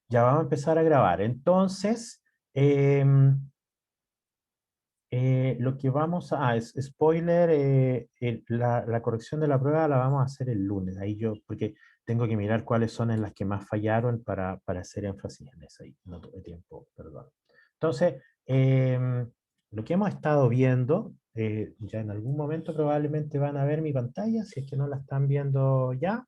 Ya vamos a empezar a grabar. Entonces, em, lo que vamos a... es spoiler, la corrección de la prueba la vamos a hacer el lunes. Ahí yo, porque tengo que mirar cuáles son en las que más fallaron para hacer énfasis en eso. Ahí no tuve tiempo, perdón. Entonces, lo que hemos estado viendo, ya en algún momento probablemente van a ver mi pantalla, si es que no la están viendo ya.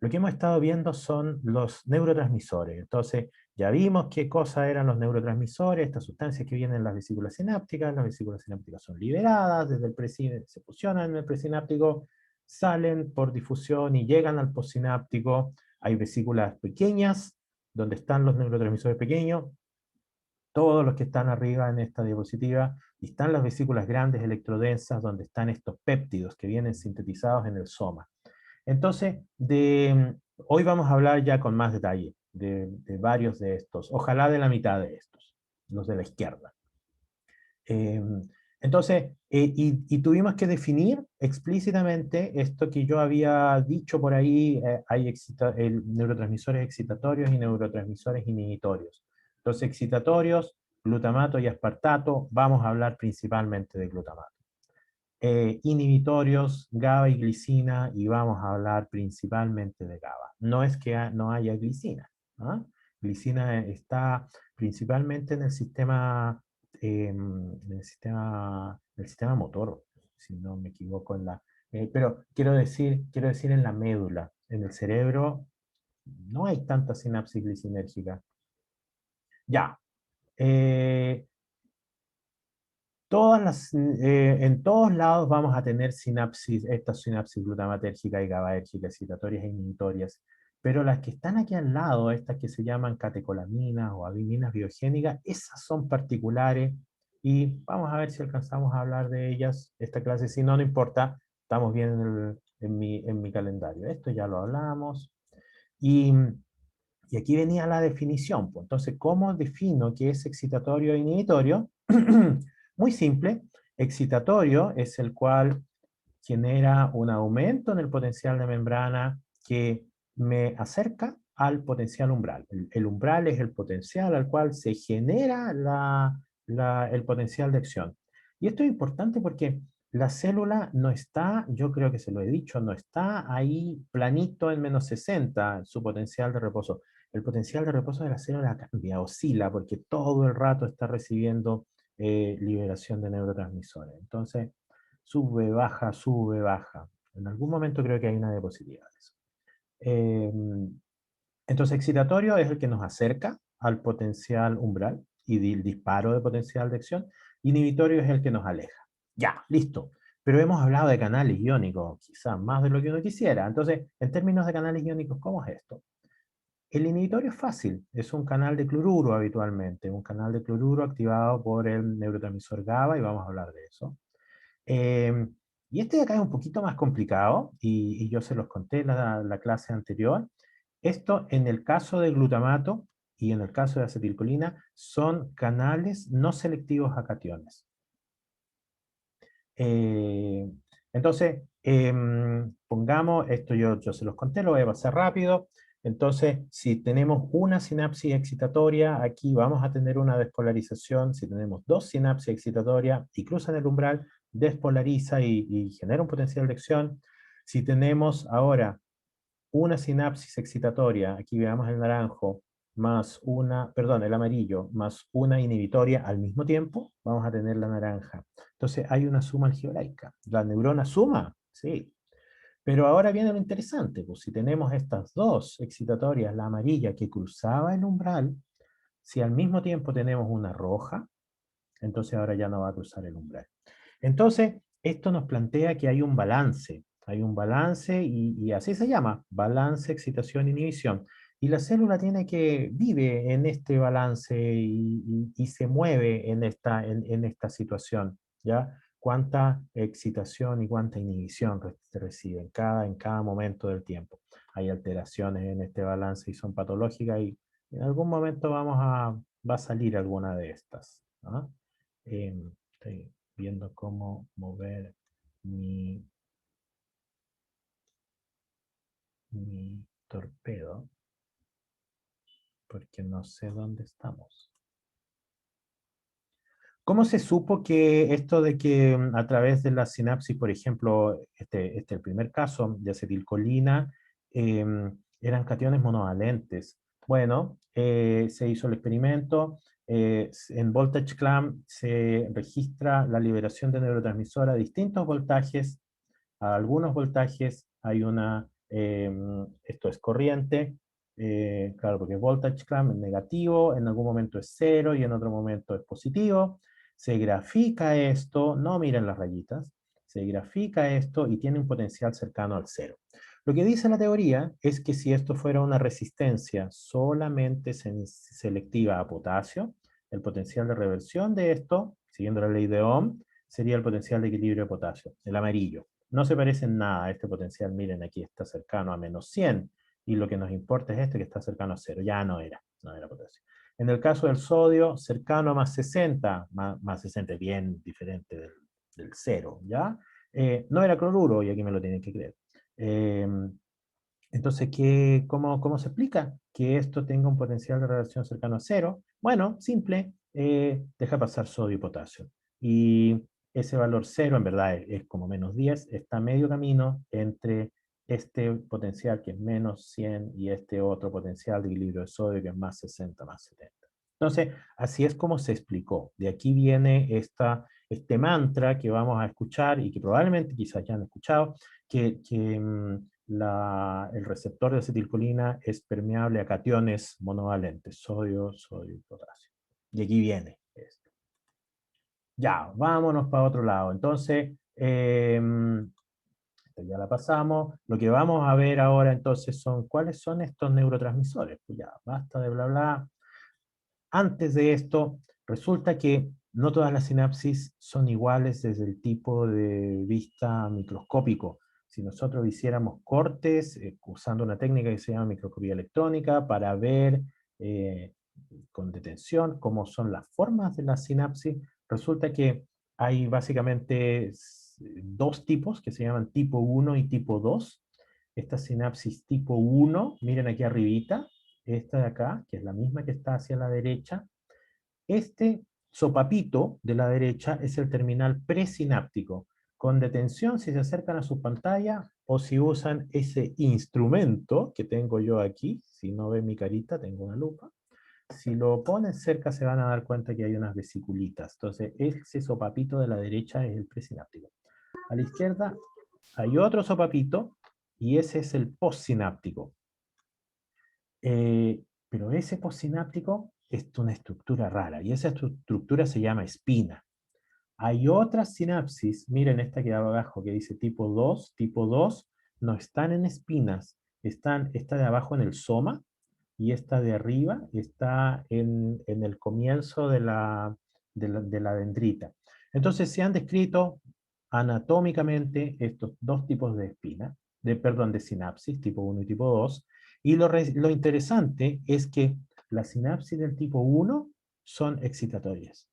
Lo que hemos estado viendo son los neurotransmisores. Entonces, ya vimos qué cosa eran los neurotransmisores, estas sustancias que vienen en las vesículas sinápticas. Las vesículas sinápticas son liberadas desde el se fusionan en el presináptico, salen por difusión y llegan al postsináptico. Hay vesículas pequeñas, donde están los neurotransmisores pequeños, todos los que están arriba en esta diapositiva, y están las vesículas grandes electrodensas, donde están estos péptidos que vienen sintetizados en el soma. Entonces, hoy vamos a hablar ya con más detalle de varios de estos, ojalá de la mitad de estos, los de la izquierda. Eh, entonces, y tuvimos que definir explícitamente esto que yo había dicho por ahí, hay neurotransmisores excitatorios y neurotransmisores inhibitorios. Los excitatorios, glutamato y aspartato, vamos a hablar principalmente de glutamato. Inhibitorios, GABA y glicina, y vamos a hablar principalmente de GABA. No es que no haya glicina, ¿ah? Glicina está principalmente en el sistema motor, si no me equivoco, pero quiero decir en la médula, en el cerebro, no hay tanta sinapsis glicinérgica. Ya. Eh, en todos lados vamos a tener sinapsis, estas sinapsis glutamatérgicas y GABAérgicas, excitatorias e inhibitorias, pero las que están aquí al lado, estas que se llaman catecolaminas o adeninas biogénicas, esas son particulares y vamos a ver si alcanzamos a hablar de ellas esta clase. Si no, no importa, estamos bien en mi calendario. Esto ya lo hablamos. Y, y aquí venía la definición, pues. Entonces, ¿cómo defino qué es excitatorio e inhibitorio? Muy simple. Excitatorio es el cual genera un aumento en el potencial de membrana que me acerca al potencial umbral. El umbral es el potencial al cual se genera el potencial de acción. Y esto es importante porque la célula no está, yo creo que se lo he dicho, no está ahí planito en -60 su potencial de reposo. El potencial de reposo de la célula cambia, oscila, porque todo el rato está recibiendo liberación de neurotransmisores. Entonces, sube, baja, sube, baja. En algún momento creo que hay una diapositiva de eso. Eh, entonces, excitatorio es el que nos acerca al potencial umbral y el disparo de potencial de acción. Inhibitorio es el que nos aleja. Ya, listo. Pero hemos hablado de canales iónicos, quizás más de lo que uno quisiera. Entonces, en términos de canales iónicos, ¿cómo es esto? El inhibitorio es fácil, es un canal de cloruro habitualmente, un canal de cloruro activado por el neurotransmisor GABA, y vamos a hablar de eso. Eh, y este de acá es un poquito más complicado, y yo se los conté en la clase anterior. Esto, en el caso de glutamato y en el caso de acetilcolina, son canales no selectivos a cationes. Eh, entonces, pongamos, esto yo se los conté, lo voy a pasar rápido. Entonces, si tenemos una sinapsis excitatoria, aquí vamos a tener una despolarización. Si tenemos dos sinapsis excitatorias y cruzan el umbral, despolariza y genera un potencial de acción. Si tenemos ahora una sinapsis excitatoria, aquí veamos el naranjo, más una, perdón, el amarillo, más una inhibitoria al mismo tiempo, vamos a tener la naranja. Entonces hay una suma algebraica. ¿La neurona suma? Sí. Pero ahora viene lo interesante, pues si tenemos estas dos excitatorias, la amarilla que cruzaba el umbral, si al mismo tiempo tenemos una roja, entonces ahora ya no va a cruzar el umbral. Entonces, esto nos plantea que hay un balance y así se llama, balance, excitación, inhibición. Y la célula vive en este balance y se mueve en esta situación, ¿ya? Cuánta excitación y cuánta inhibición se recibe en cada momento del tiempo. Hay alteraciones en este balance y son patológicas y en algún momento va a salir alguna de estas, ¿no? Estoy viendo cómo mover mi, mi torpedo. porque no sé dónde estamos. ¿Cómo se supo que esto de que a través de la sinapsis, por ejemplo, el primer caso de acetilcolina, eran cationes monovalentes? Bueno, se hizo el experimento, en Voltage Clamp se registra la liberación de neurotransmisor a distintos voltajes, a algunos voltajes hay una, esto es corriente, claro, porque voltage clamp es negativo, en algún momento es cero y en otro momento es positivo. Se grafica esto, no miren las rayitas, se grafica esto y tiene un potencial cercano al cero. Lo que dice la teoría es que si esto fuera una resistencia solamente selectiva a potasio, el potencial de reversión de esto, siguiendo la ley de Ohm, sería el potencial de equilibrio de potasio, el amarillo. No se parece en nada a este potencial, miren aquí está cercano a menos 100, y lo que nos importa es este que está cercano a 0, ya no era potasio. En el caso del sodio, cercano a más 60, más 60 es bien diferente del 0, ¿ya? No era cloruro, y aquí me lo tienen que creer. Entonces, cómo se explica que esto tenga un potencial de reversión cercano a 0? Bueno, simple, deja pasar sodio y potasio. Y ese valor 0 en verdad es como menos 10, está a medio camino entre este potencial que es menos 100 y este otro potencial de equilibrio de sodio que es más 60, más 70. Entonces, así es como se explicó. De aquí viene este mantra que vamos a escuchar y que probablemente quizás ya han escuchado, que el receptor de acetilcolina es permeable a cationes monovalentes, sodio, sodio y potasio. Y aquí viene esto. Ya, vámonos para otro lado. Entonces, ya la pasamos. Lo que vamos a ver ahora entonces son cuáles son estos neurotransmisores. Pues ya, basta de bla bla. Antes de esto, resulta que no todas las sinapsis son iguales desde el tipo de vista microscópico. Si nosotros hiciéramos cortes usando una técnica que se llama microscopía electrónica para ver con detención cómo son las formas de la sinapsis, resulta que hay básicamente dos tipos que se llaman tipo 1 y tipo 2. Esta sinapsis tipo 1, miren aquí arribita, esta de acá, que es la misma que está hacia la derecha, este sopapito de la derecha es el terminal presináptico, con detención si se acercan a su pantalla o si usan ese instrumento que tengo yo aquí. Si no ven mi carita, tengo una lupa. Si lo ponen cerca se van a dar cuenta que hay unas vesiculitas. Entonces, ese sopapito de la derecha es el presináptico. A la izquierda hay otro sopapito y ese es el postsináptico. Pero ese postsináptico es una estructura rara y esa estructura se llama espina. Hay otras sinapsis, miren esta que abajo que dice tipo 2 no están en espinas, esta de abajo en el soma y esta de arriba está en el comienzo de la dendrita. Entonces se han descrito anatómicamente estos dos tipos de espina, de sinapsis, tipo 1 y tipo 2, y lo interesante es que las sinapsis del tipo 1 son excitatorias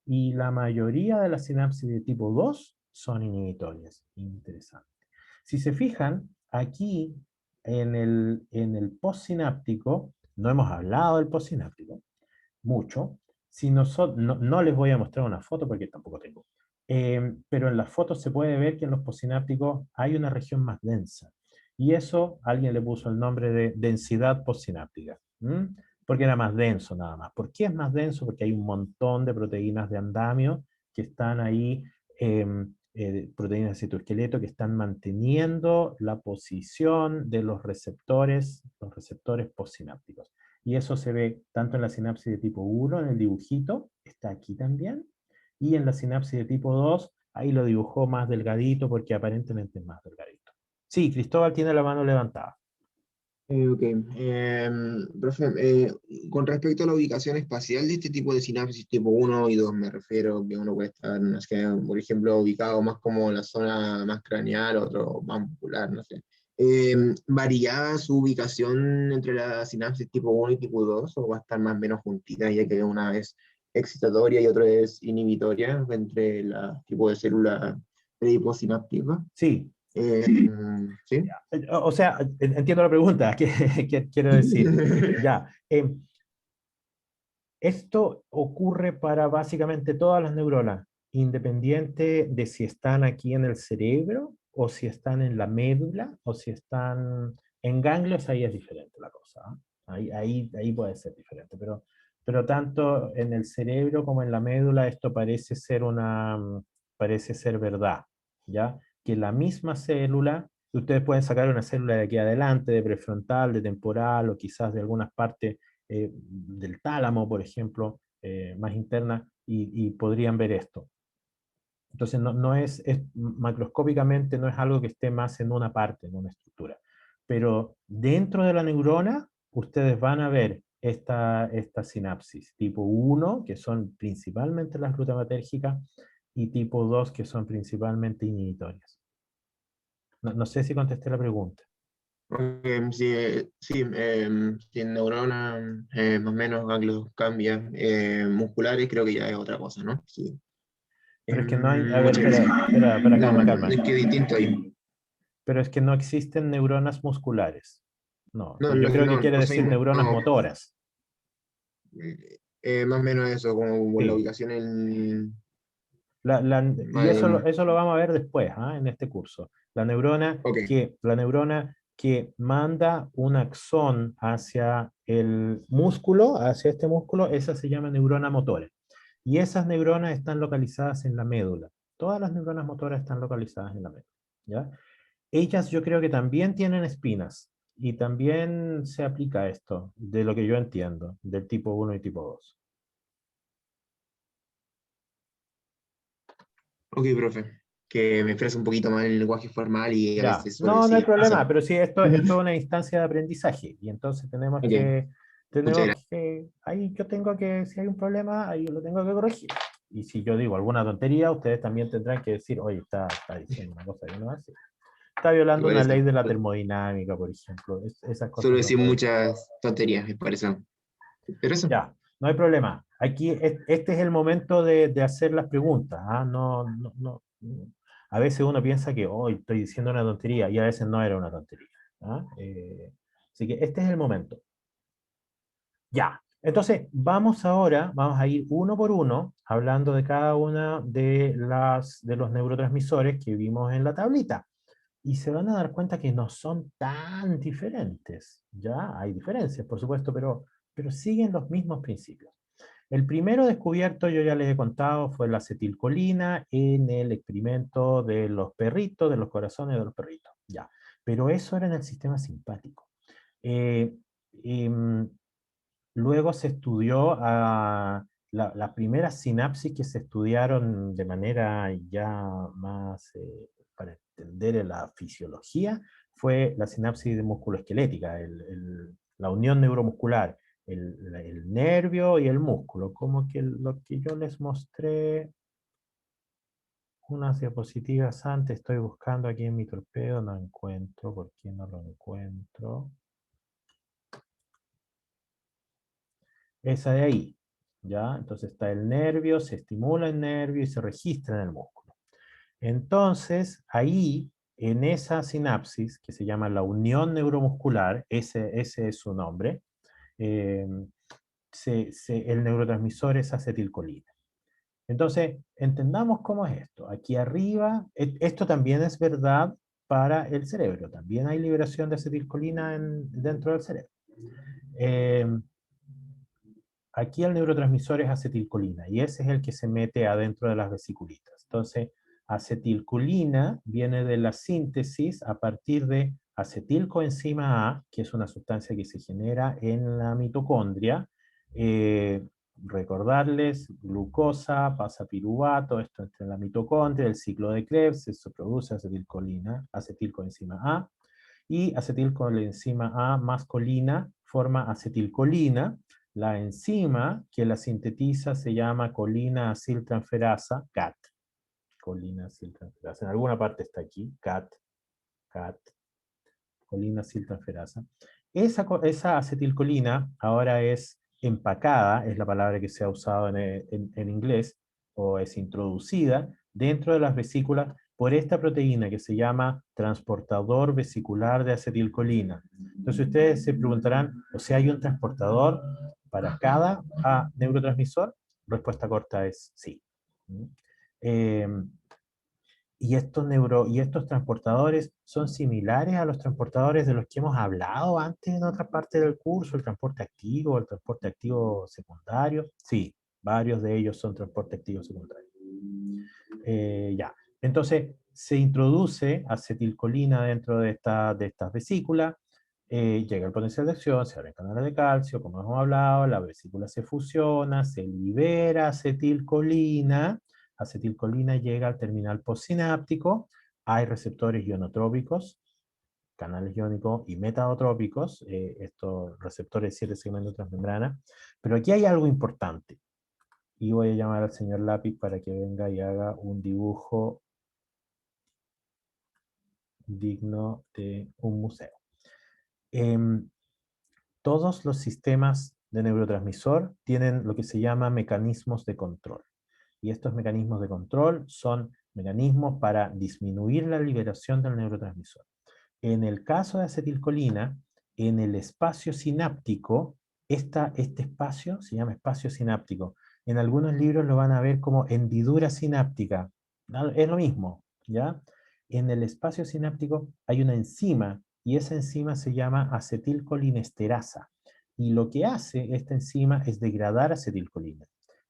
y la mayoría de las sinapsis de tipo 2 son inhibitorias. Interesante. Si se fijan, aquí en el postsináptico, no hemos hablado del postsináptico mucho, si no les voy a mostrar una foto porque tampoco tengo, pero en las fotos se puede ver que en los postsinápticos hay una región más densa. Y eso alguien le puso el nombre de densidad postsináptica. Porque era más denso nada más. ¿Por qué es más denso? Porque hay un montón de proteínas de andamio que están ahí, proteínas de citoesqueleto, que están manteniendo la posición de los receptores postsinápticos. Y eso se ve tanto en la sinapsis de tipo 1, en el dibujito, está aquí también, y en la sinapsis de tipo 2, ahí lo dibujó más delgadito porque aparentemente es más delgadito. Sí, Cristóbal tiene la mano levantada. Ok. Profe, con respecto a la ubicación espacial de este tipo de sinapsis tipo 1 y 2 me refiero, que uno puede estar, no sé, por ejemplo, ubicado más como la zona más craneal, otro más muscular, no sé. ¿Varía su ubicación entre la sinapsis tipo 1 y tipo 2 o va a estar más o menos juntita, ya que una es excitatoria y otra es inhibitoria entre los tipos de células periposinápticas? Sí, Eh, ¿Sí? o sea, entiendo la pregunta, ¿qué quiero decir? Ya, Esto ocurre para básicamente todas las neuronas, independiente de si están aquí en el cerebro, o si están en la médula, o si están en ganglios, ahí es diferente la cosa. ¿Ah? Ahí puede ser diferente, pero tanto en el cerebro como en la médula esto parece ser verdad, ¿ya? Que la misma célula, ustedes pueden sacar una célula de aquí adelante, de prefrontal, de temporal, o quizás de algunas partes del tálamo, por ejemplo, más interna, y podrían ver esto. Entonces, no macroscópicamente no es algo que esté más en una parte, en una estructura. Pero dentro de la neurona, ustedes van a ver esta sinapsis tipo 1, que son principalmente las glutamatérgicas, y tipo 2, que son principalmente inhibitorias. No sé si contesté la pregunta. Sí, sí, si en neurona más o menos ganglios cambian, musculares creo que ya es otra cosa, ¿no? Sí. Pero es que no hay, a ver, Muchas gracias. calma, No, calma. es que distinto ahí. Pero es que no existen neuronas musculares. No, No, yo creo que no, quiere o sea, decir neuronas no, motoras. más o menos eso, como la Sí. ubicación en... Y eso, Vale, eso lo vamos a ver después, ¿ah? En este curso. ok, La neurona que manda un axón hacia el músculo, hacia este músculo, esa se llama neurona motora. Y esas neuronas están localizadas en la médula. Todas las neuronas motoras están localizadas en la médula, ¿ya? Ellas yo creo que también tienen espinas y también se aplica esto, de lo que yo entiendo, del tipo 1 y tipo 2. ok, profe. Que me expresa un poquito más el lenguaje formal y a Ya, veces suele no hay decir problema, eso. pero sí, esto es una instancia de aprendizaje y entonces Ok, muchas gracias. ahí yo tengo que, si hay un problema, ahí lo tengo que corregir. Y si yo digo alguna tontería, ustedes también tendrán que decir, oye, está diciendo una cosa que no hace. Está violando Igual una ley eso. de la termodinámica, por ejemplo. Esas Suelo cosas no decir pueden. muchas tonterías, me parece. Pero eso. Ya, no hay problema. Aquí, este es el momento de hacer las preguntas. ¿Ah? No. A veces uno piensa que hoy estoy diciendo una tontería y a veces no era una tontería. ¿Ah? Así que este es el momento. Ya. Entonces, vamos a ir uno por uno, hablando de cada una de los neurotransmisores que vimos en la tablita. Y se van a dar cuenta que no son tan diferentes. Ya hay diferencias, por supuesto, pero siguen los mismos principios. El primero descubierto, yo ya les he contado, fue la acetilcolina en el experimento de los perritos, de los corazones de los perritos. Ya. Pero eso era en el sistema simpático. Eh, em, Luego se estudió las primeras sinapsis que se estudiaron de manera ya más para entender la fisiología, fue la sinapsis de musculoesquelética, la unión neuromuscular, el nervio y el músculo, como que lo que yo les mostré unas diapositivas antes, estoy buscando aquí en mi torpedo, no encuentro, ¿por qué no lo encuentro? Esa de ahí, ¿ya? Entonces está el nervio, se estimula el nervio y se registra en el músculo. Entonces, ahí, en esa sinapsis, que se llama la unión neuromuscular, ese es su nombre, eh, el neurotransmisor es acetilcolina. Entonces, entendamos cómo es esto. Aquí arriba, esto también es verdad para el cerebro. También hay liberación de acetilcolina dentro del cerebro. Eh, Aquí el neurotransmisor es acetilcolina y ese es el que se mete adentro de las vesiculitas. Entonces, acetilcolina viene de la síntesis a partir de acetilcoenzima A, que es una sustancia que se genera en la mitocondria. Eh, Recordarles, glucosa, pasa piruvato, esto entra en la mitocondria, el ciclo de Krebs, eso produce acetilcolina, acetilcoenzima A, y acetilcoenzima A más colina forma acetilcolina. La enzima que la sintetiza se llama colina aciltransferasa, CAT. Colina aciltransferasa. En alguna parte está aquí, CAT, colina aciltransferasa. Esa acetilcolina ahora es empacada, es la palabra que se ha usado en inglés, o es introducida dentro de las vesículas por esta proteína que se llama transportador vesicular de acetilcolina. Entonces ustedes se preguntarán, o sea, hay un transportador, para cada neurotransmisor, respuesta corta es sí. Eh, y estos transportadores son similares a los transportadores de los que hemos hablado antes en otra parte del curso, el transporte activo secundario. Sí, varios de ellos son transporte activo secundario. Ya. Entonces, se introduce acetilcolina dentro de estas vesículas, llega el potencial de acción, se abren canales de calcio, como hemos hablado, la vesícula se fusiona, se libera acetilcolina llega al terminal postsináptico, hay receptores ionotrópicos, canales iónicos y metatrópicos, estos receptores de 7 segmentos transmembrana, pero aquí hay algo importante, y voy a llamar al señor lápiz para que venga y haga un dibujo digno de un museo. Todos los sistemas de neurotransmisor tienen lo que se llama mecanismos de control. Y estos mecanismos de control son mecanismos para disminuir la liberación del neurotransmisor. En el caso de acetilcolina, en el espacio sináptico, este espacio se llama espacio sináptico. En algunos libros lo van a ver como hendidura sináptica. Es lo mismo, ¿ya? En el espacio sináptico hay una enzima, y esa enzima se llama acetilcolinesterasa. Y lo que hace esta enzima es degradar acetilcolina.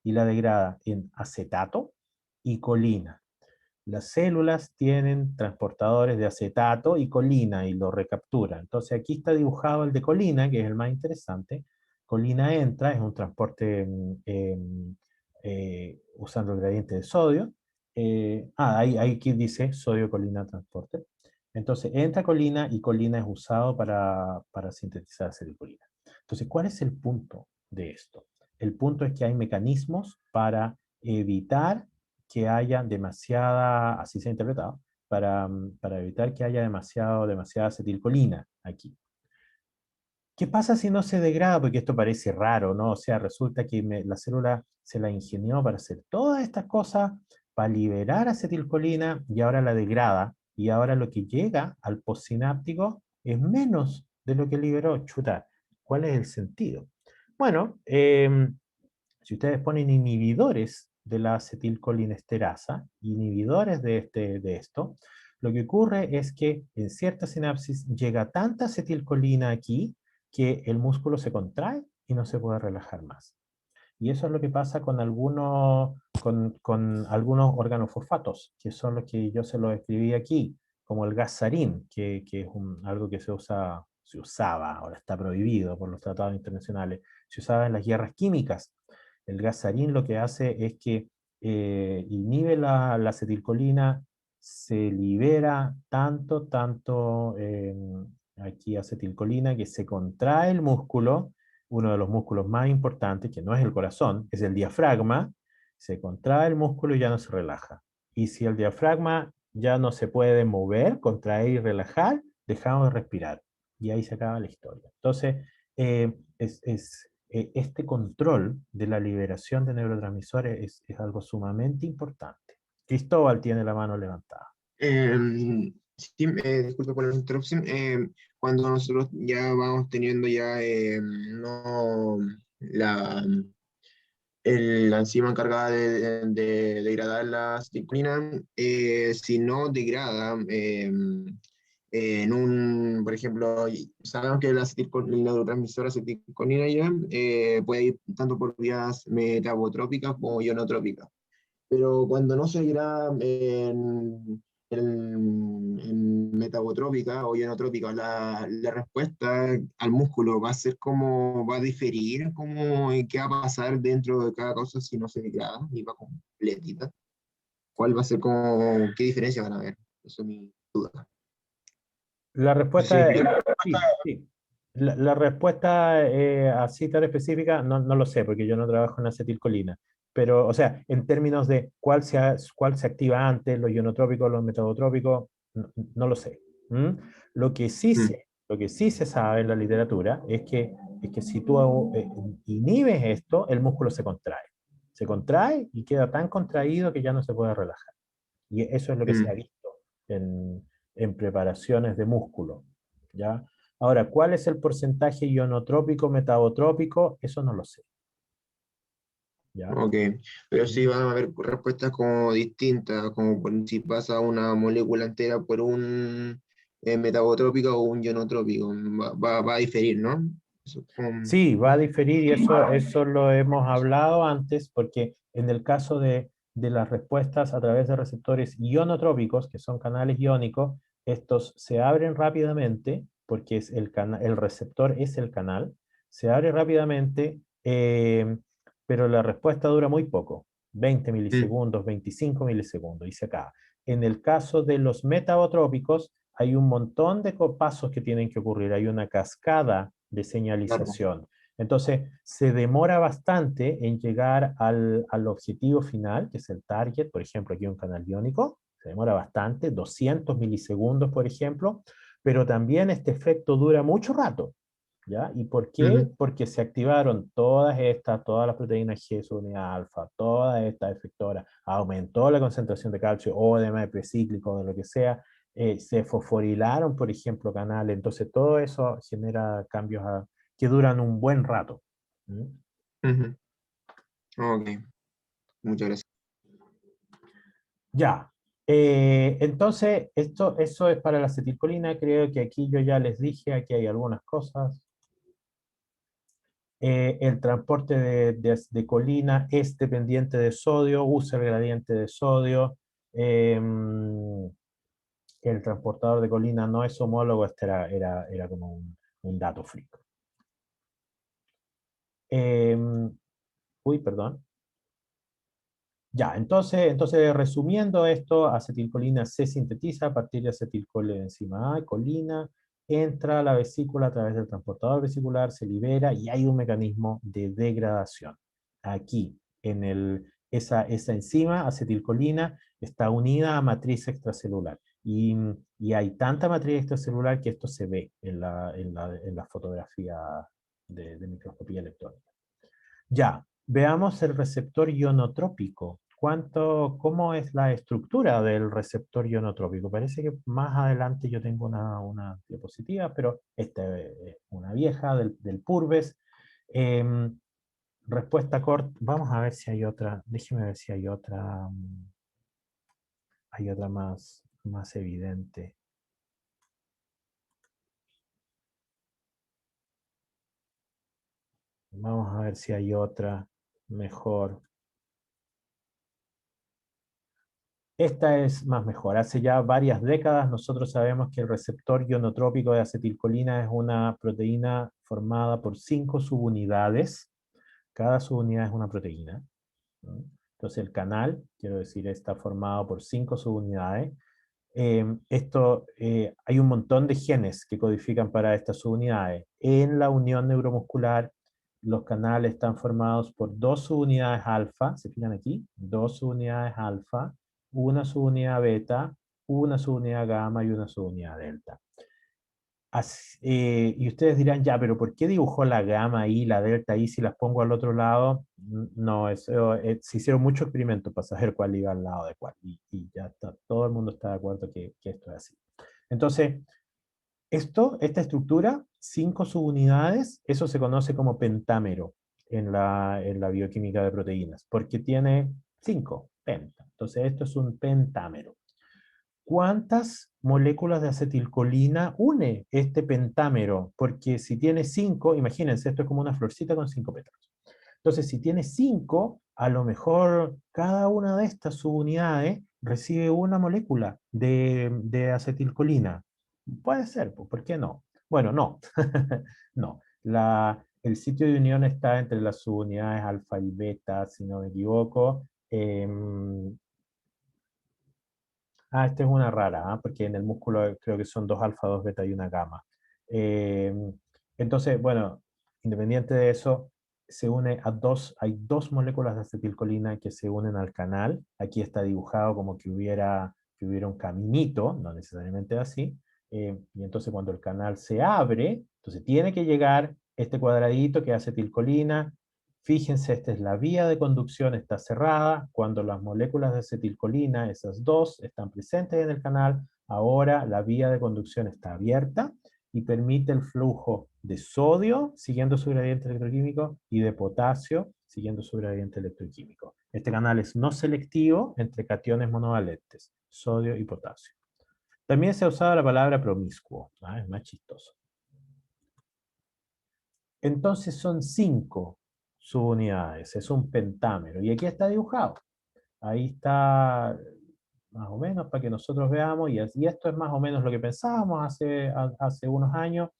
Y la degrada en acetato y colina. Las células tienen transportadores de acetato y colina y lo recaptura. Entonces aquí está dibujado el de colina, que es el más interesante. Colina entra, es un transporte usando el gradiente de sodio. Ahí aquí dice sodio-colina transporte. Entonces entra colina y colina es usado para sintetizar acetilcolina. Entonces, ¿cuál es el punto de esto? El punto es que hay mecanismos para evitar que haya demasiada, así se ha interpretado, para evitar que haya demasiada acetilcolina aquí. ¿Qué pasa si no se degrada? Porque esto parece raro, ¿no? O sea, resulta que la célula se la ingenió para hacer todas estas cosas, para liberar acetilcolina, y ahora la degrada, y ahora lo que llega al postsináptico es menos de lo que liberó. Chuta, ¿cuál es el sentido? Bueno, si ustedes ponen inhibidores de la acetilcolinesterasa, inhibidores de esto, lo que ocurre es que en cierta sinapsis llega tanta acetilcolina aquí que el músculo se contrae y no se puede relajar más. Y eso es lo que pasa con algunos organofosfatos, que son los que yo se los escribí aquí, como el gas sarín, que es algo que se usaba, ahora está prohibido por los tratados internacionales, se usaba en las guerras químicas. El gas sarín lo que hace es que inhibe la acetilcolina, se libera tanto aquí acetilcolina que se contrae el músculo, uno de los músculos más importantes, que no es el corazón, es el diafragma, se contrae el músculo y ya no se relaja. Y si el diafragma ya no se puede mover, contraer y relajar, dejamos de respirar. Y ahí se acaba la historia. Entonces, este control de la liberación de neurotransmisores es algo sumamente importante. Cristóbal tiene la mano levantada. Sí, disculpe por la interrupción. Cuando nosotros ya vamos teniendo ya no la, la enzima encargada de degradar la acetilcolina, si no degrada por ejemplo, sabemos que el neurotransmisor acetilcolina ya puede ir tanto por vías metabotrópicas como ionotrópicas, pero cuando no se degrada en metabotrópica o ionotrópica, la respuesta al músculo va a ser como, va a diferir, como qué va a pasar dentro de cada cosa si no se degrada y va completita. ¿Cuál va a ser como, qué diferencia van a haber? Eso es mi duda. La No sé si me respuesta es explico. sí, sí. La respuesta así tan específica no lo sé, porque yo no trabajo en acetilcolina. Pero, o sea, en términos de cuál se activa antes, los ionotrópicos, los metabotrópicos, no lo sé. ¿Mm? Mm, Lo que sí se sabe en la literatura es que si tú inhibes esto, el músculo se contrae. Se contrae y queda tan contraído que ya no se puede relajar. Y eso es lo que se ha mm, visto en preparaciones de músculo, ¿ya? Ahora, ¿cuál es el porcentaje ionotrópico, metabotrópico? Eso no lo sé. ¿Ya? Ok, pero sí ¿Mm? van a haber respuestas como distintas, como si pasa una molécula entera por un metabotrópico o un ionotrópico, va a diferir, ¿no? Eso es como- Sí, va a diferir y eso lo hemos hablado antes, porque en el caso de las respuestas a través de receptores ionotrópicos, que son canales iónicos, estos se abren rápidamente, porque es el receptor es el canal, se abre rápidamente, pero la respuesta dura muy poco, 20 Mm, milisegundos, 25 milisegundos, y se acaba. En el caso de los metabotrópicos, hay un montón de pasos que tienen que ocurrir, hay una cascada de claro. señalización. Entonces, se demora bastante en llegar al objetivo final, que es el target, por ejemplo, aquí un canal iónico, se demora bastante, 200 milisegundos, por ejemplo, pero también este efecto dura mucho rato, ¿ya? ¿Y por qué? Ujú, Porque se activaron todas las proteínas G subunidad alfa, todas estas efectoras, aumentó la concentración de calcio o de ADP cíclico, de lo que sea, se fosforilaron, por ejemplo, canales, entonces todo eso genera cambios que duran un buen rato. ¿Mm? ujú. Ok, muchas gracias. Ya. Entonces, eso es para la acetilcolina. Creo que aquí yo ya les dije, aquí hay algunas cosas. El transporte de colina es dependiente de sodio, usa el gradiente de sodio. El transportador de colina no es homólogo, este era como un dato freak. Uy, perdón. Ya, entonces resumiendo esto, acetilcolina se sintetiza a partir de acetilcolina A, colina, entra a la vesícula a través del transportador vesicular, se libera y hay un mecanismo de degradación. Aquí, esa enzima, acetilcolina, está unida a matriz extracelular. Y hay tanta matriz extracelular que esto se ve en la fotografía de microscopía electrónica. Ya, veamos el receptor ionotrópico. ¿Cómo es la estructura del receptor ionotrópico? Parece que más adelante yo tengo una diapositiva, pero esta es una vieja del Purves. Em, Respuesta corta. Vamos a ver si hay otra. Déjeme ver si hay otra más evidente. Vamos a ver si hay otra mejor. Esta es más mejor. Hace ya varias décadas nosotros sabemos que el receptor ionotrópico de acetilcolina es una proteína formada por 5 subunidades. Cada subunidad es una proteína, ¿no? Entonces el canal, quiero decir, está formado por 5 subunidades. Hay un montón de genes que codifican para estas subunidades. En la unión neuromuscular, los canales están formados por 2 subunidades alfa, ¿se fijan aquí? 2 subunidades alfa, una subunidad beta, una subunidad gamma y una subunidad delta. Y ustedes dirán, ya, pero ¿por qué dibujó la gamma ahí, la delta ahí, si las pongo al otro lado? No, se hicieron muchos experimentos para saber cuál iba al lado de cuál, y ya está, todo el mundo está de acuerdo que esto es así. Entonces, esta estructura, 5 subunidades, eso se conoce como pentámero en la bioquímica de proteínas, porque tiene 5, penta. Entonces, esto es un pentámero. ¿Cuántas moléculas de acetilcolina une este pentámero? Porque si tiene 5, imagínense, esto es como una florcita con 5 pétalos. Entonces, si tiene 5, a lo mejor cada una de estas subunidades recibe una molécula de acetilcolina. Puede ser, pues, ¿por qué no? Bueno, no. No. El sitio de unión está entre las subunidades alfa y beta, si no me equivoco. Esta es una rara, ¿ah? Porque en el músculo creo que son 2 alfa, 2 beta y una gamma. Eh, entonces, bueno, independiente de eso, hay 2 moléculas de acetilcolina que se unen al canal. Aquí está dibujado como que hubiera un caminito, no necesariamente así. Y entonces cuando el canal se abre, entonces tiene que llegar este cuadradito que es acetilcolina. Fíjense, esta es la vía de conducción, está cerrada. Cuando las moléculas de acetilcolina, esas 2, están presentes en el canal, ahora la vía de conducción está abierta y permite el flujo de sodio siguiendo su gradiente electroquímico y de potasio siguiendo su gradiente electroquímico. Este canal es no selectivo entre cationes monovalentes, sodio y potasio. También se ha usado la palabra promiscuo, ¿ah? Es más chistoso. Entonces son 5 subunidades, es un pentámero. Y aquí está dibujado. Ahí está más o menos para que nosotros veamos, y esto es más o menos lo que pensábamos hace unos años.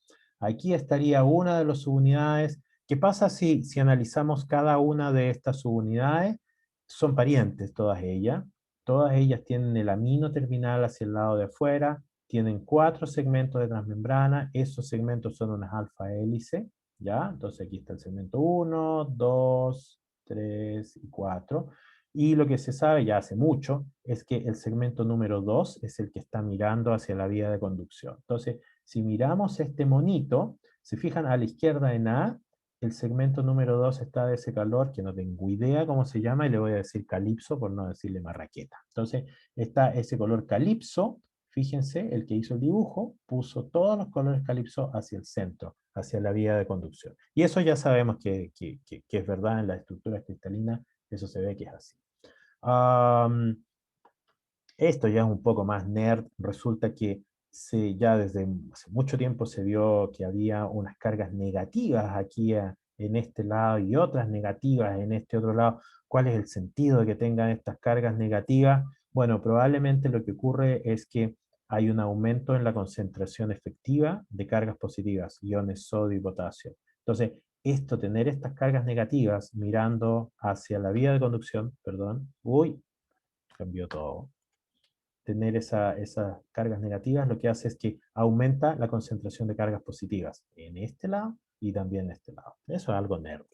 Aquí estaría una de las subunidades. ¿Qué pasa si analizamos cada una de estas subunidades? Son parientes todas ellas tienen el amino terminal hacia el lado de afuera, tienen 4 segmentos de transmembrana, esos segmentos son unas alfa hélice, ¿ya? Entonces aquí está el segmento 1, 2, 3 y 4. Y lo que se sabe ya hace mucho es que el segmento número 2 es el que está mirando hacia la vía de conducción. Entonces, si miramos este monito, se fijan a la izquierda en A, el segmento número 2 está de ese color, que no tengo idea cómo se llama, y le voy a decir calipso por no decirle marraqueta. Entonces, está ese color calipso, fíjense, el que hizo el dibujo puso todos los colores calipso hacia el centro, hacia la vía de conducción. Y eso ya sabemos que es verdad en las estructuras cristalinas, eso se ve que es así. Esto ya es un poco más nerd. Resulta que ya desde hace mucho tiempo se vio que había unas cargas negativas aquí en este lado y otras negativas en este otro lado. ¿Cuál es el sentido de que tengan estas cargas negativas? Bueno, probablemente lo que ocurre es que hay un aumento en la concentración efectiva de cargas positivas, iones sodio y potasio. Entonces, tener estas cargas negativas mirando hacia la vía de conducción, perdón, cambió todo. Tener esas cargas negativas lo que hace es que aumenta la concentración de cargas positivas en este lado y también en este lado. Eso es algo nerd.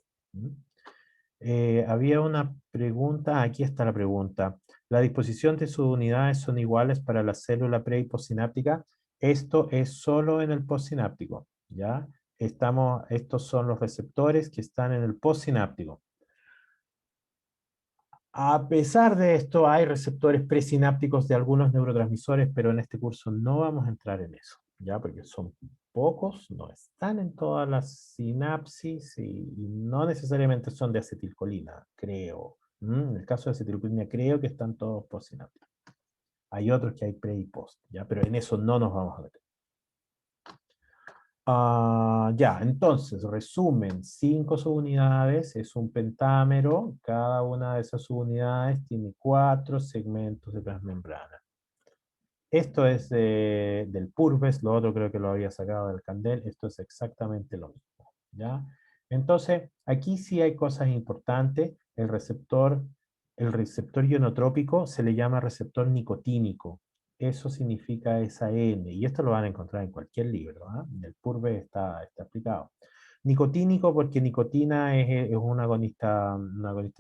Había una pregunta, aquí está la pregunta. ¿La disposición de sus unidades son iguales para la célula pre y postsináptica? Esto es solo en el postsináptico, ¿ya? Estos son los receptores que están en el postsináptico. A pesar de esto, hay receptores presinápticos de algunos neurotransmisores, pero en este curso no vamos a entrar en eso, ¿ya? Porque son pocos, no están en todas las sinapsis y no necesariamente son de acetilcolina, creo. En el caso de acetilcolina creo que están todos postsinápticos. Hay otros que hay pre y post, ¿ya? Pero en eso no nos vamos a meter. Ya, entonces, resumen, 5 subunidades, es un pentámero, cada una de esas subunidades tiene 4 segmentos de transmembrana. Esto es del Purves, lo otro creo que lo había sacado del Candel, esto es exactamente lo mismo, ¿ya? Entonces, aquí sí hay cosas importantes, el receptor ionotrópico se le llama receptor nicotínico, eso significa esa N, y esto lo van a encontrar en cualquier libro, en el Purve está explicado. Nicotínico porque nicotina es un agonista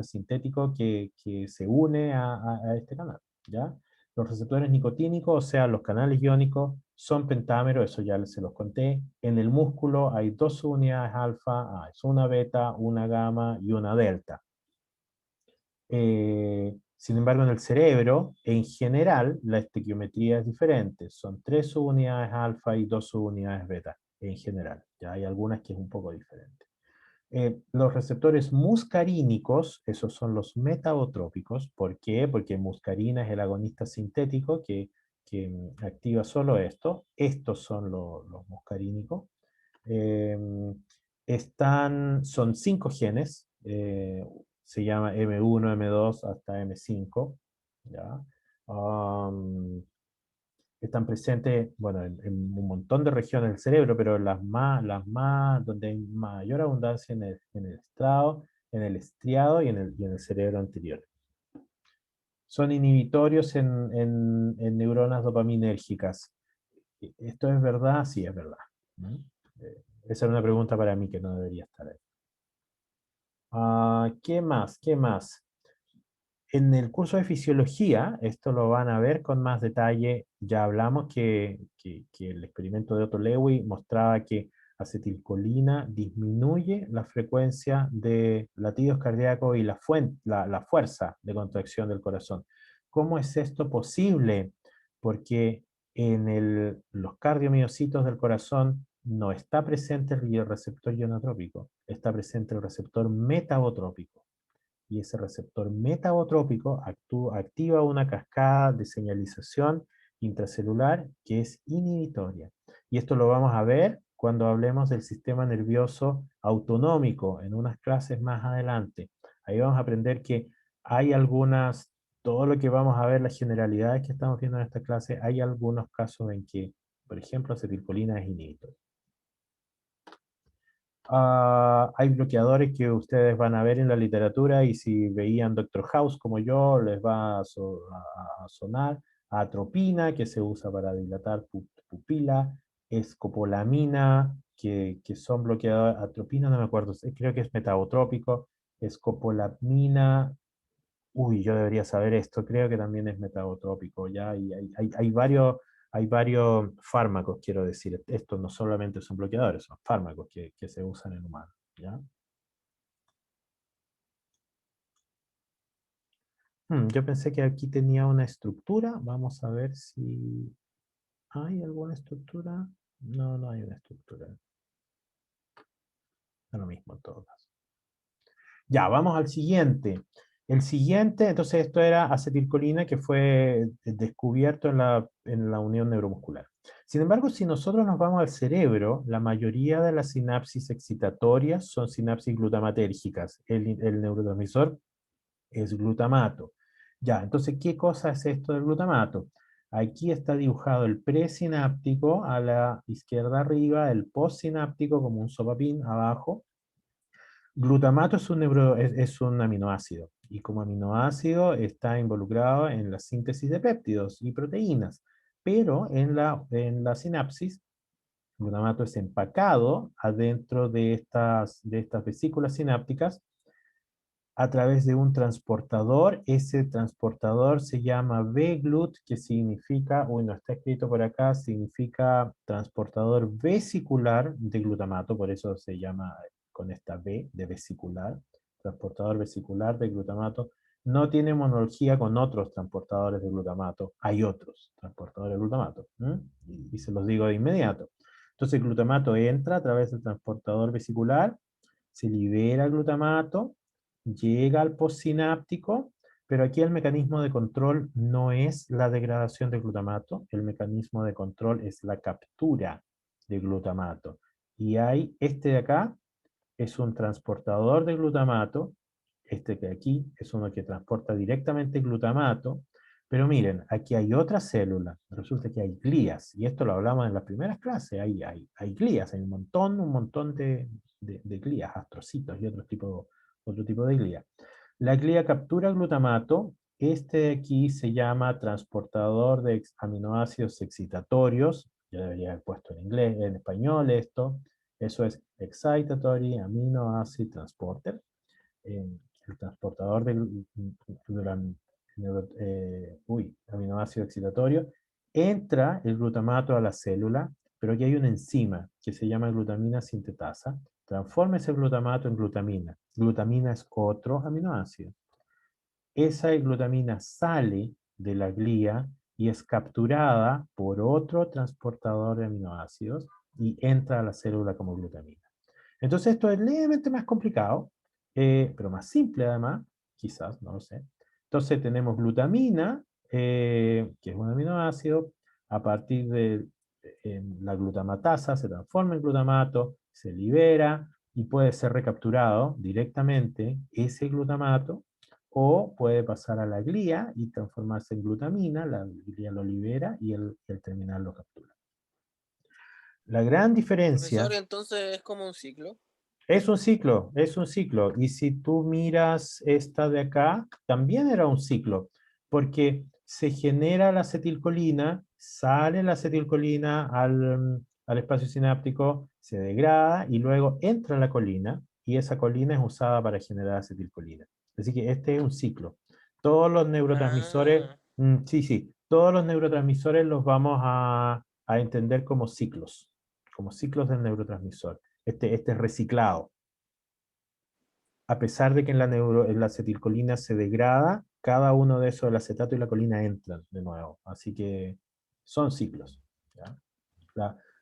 sintético que se une a este canal, ¿ya? Los receptores nicotínicos, o sea, los canales iónicos, son pentámeros, eso ya se los conté. En el músculo hay 2 subunidades alfa, es una beta, una gamma y una delta. Sin embargo, en el cerebro, en general, la estequiometría es diferente. Son 3 subunidades alfa y 2 subunidades beta, en general. Ya hay algunas que es un poco diferente. Los receptores muscarínicos, esos son los metabotrópicos. ¿Por qué? Porque muscarina es el agonista sintético que activa solo esto. Estos son los muscarínicos. Son 5 genes, se llama M1, M2 hasta M5, ¿ya? Están presentes, bueno, en un montón de regiones del cerebro, pero las más donde hay mayor abundancia en el estrado, en el estriado y en el cerebro anterior. Son inhibitorios en neuronas dopaminérgicas. ¿Esto es verdad? Sí, es verdad. Esa era una pregunta para mí que no debería estar ahí. ¿Qué más? ¿Qué más? En el curso de fisiología, esto lo van a ver con más detalle. Ya hablamos que el experimento de Otto Lewy mostraba que acetilcolina disminuye la frecuencia de latidos cardíacos y la fuerza de contracción del corazón. ¿Cómo es esto posible? Porque en los cardiomiocitos del corazón no está presente el receptor ionotrópico, está presente el receptor metabotrópico. Y ese receptor metabotrópico activa una cascada de señalización intracelular que es inhibitoria. Y esto lo vamos a ver cuando hablemos del sistema nervioso autonómico en unas clases más adelante. Ahí vamos a aprender que hay algunas, todo lo que vamos a ver, las generalidades que estamos viendo en esta clase, hay algunos casos en que, por ejemplo, acetilcolina es inhibitoria. Hay bloqueadores que ustedes van a ver en la literatura y si veían Doctor House como yo, les va a sonar. Atropina, que se usa para dilatar pupila, escopolamina, que son bloqueadores. Atropina, no me acuerdo, creo que es metabotrópico. Escopolamina, uy, yo debería saber esto, creo que también es metabotrópico, ¿ya? Y hay varios fármacos, quiero decir. Estos no solamente son bloqueadores, son fármacos que se usan en humanos, ¿ya? Yo pensé que aquí tenía una estructura. Vamos a ver si hay alguna estructura. No, no hay una estructura. Es lo mismo en todo caso. Ya, vamos al siguiente. El siguiente, entonces esto era acetilcolina que fue descubierto en la unión neuromuscular. Sin embargo, si nosotros nos vamos al cerebro, la mayoría de las sinapsis excitatorias son sinapsis glutamatérgicas. El neurotransmisor es glutamato. Ya, entonces, ¿qué cosa es esto del glutamato? Aquí está dibujado el presináptico a la izquierda arriba, el postsináptico como un sopapín abajo. Glutamato es un aminoácido y como aminoácido está involucrado en la síntesis de péptidos y proteínas, pero en la sinapsis, glutamato es empacado adentro de estas vesículas sinápticas a través de un transportador. Ese transportador se llama V-GLUT, que significa, bueno, está escrito por acá, significa transportador vesicular de glutamato, por eso se llama con esta V de vesicular, transportador vesicular de glutamato. No tiene homología con otros transportadores de glutamato. Hay otros transportadores de glutamato. Y se los digo de inmediato. Entonces el glutamato entra a través del transportador vesicular, se libera glutamato, llega al postsináptico, pero aquí el mecanismo de control no es la degradación de glutamato, el mecanismo de control es la captura de glutamato. Y hay este de acá, es un transportador de glutamato, este que aquí es uno que transporta directamente glutamato, pero miren, aquí hay otra célula, resulta que hay glías, y esto lo hablamos en las primeras clases, hay glías, hay un montón de glías, astrocitos y otro tipo de glía. La glía captura glutamato, este de aquí se llama transportador de aminoácidos excitatorios, yo debería haber puesto en inglés, en español esto, eso es Excitatory Amino Acid Transporter, el transportador del aminoácido excitatorio. Entra el glutamato a la célula, pero aquí hay una enzima que se llama glutamina sintetasa. Transforma ese glutamato en glutamina. Glutamina es otro aminoácido. Esa glutamina sale de la glía y es capturada por otro transportador de aminoácidos y entra a la célula como glutamina. Entonces esto es levemente más complicado, pero más simple además, quizás, no lo sé. Entonces tenemos glutamina, que es un aminoácido, a partir de la glutamatasa se transforma en glutamato, se libera y puede ser recapturado directamente ese glutamato o puede pasar a la glía y transformarse en glutamina, la glía lo libera y el terminal lo captura. La gran Profesor, diferencia entonces es como un ciclo. es un ciclo. Y si tú miras esta de acá, también era un ciclo, porque se genera la acetilcolina, sale la acetilcolina al espacio sináptico, se degrada y luego entra la colina y esa colina es usada para generar acetilcolina. Así que este es un ciclo. Todos los neurotransmisores, Ah, sí, sí, todos los neurotransmisores los vamos a entender como ciclos del neurotransmisor. Este es reciclado. A pesar de que en la acetilcolina se degrada, cada uno de esos, el acetato y la colina, entran de nuevo. Así que son ciclos. ¿Ya?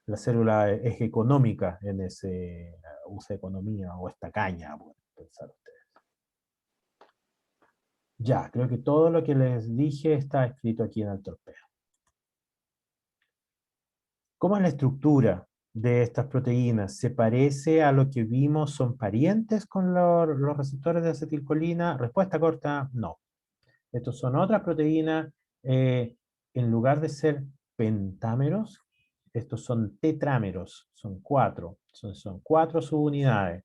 la célula es económica en ese uso de economía o esta caña, pueden pensar ustedes. Ya, creo que todo lo que les dije está escrito aquí en el torpeo. ¿Cómo es la estructura de estas proteínas? ¿Se parece a lo que vimos? ¿Son parientes con los receptores de acetilcolina? Respuesta corta, no. Estos son otras proteínas. En lugar de ser pentámeros, estos son tetrámeros. Son cuatro. Son cuatro subunidades.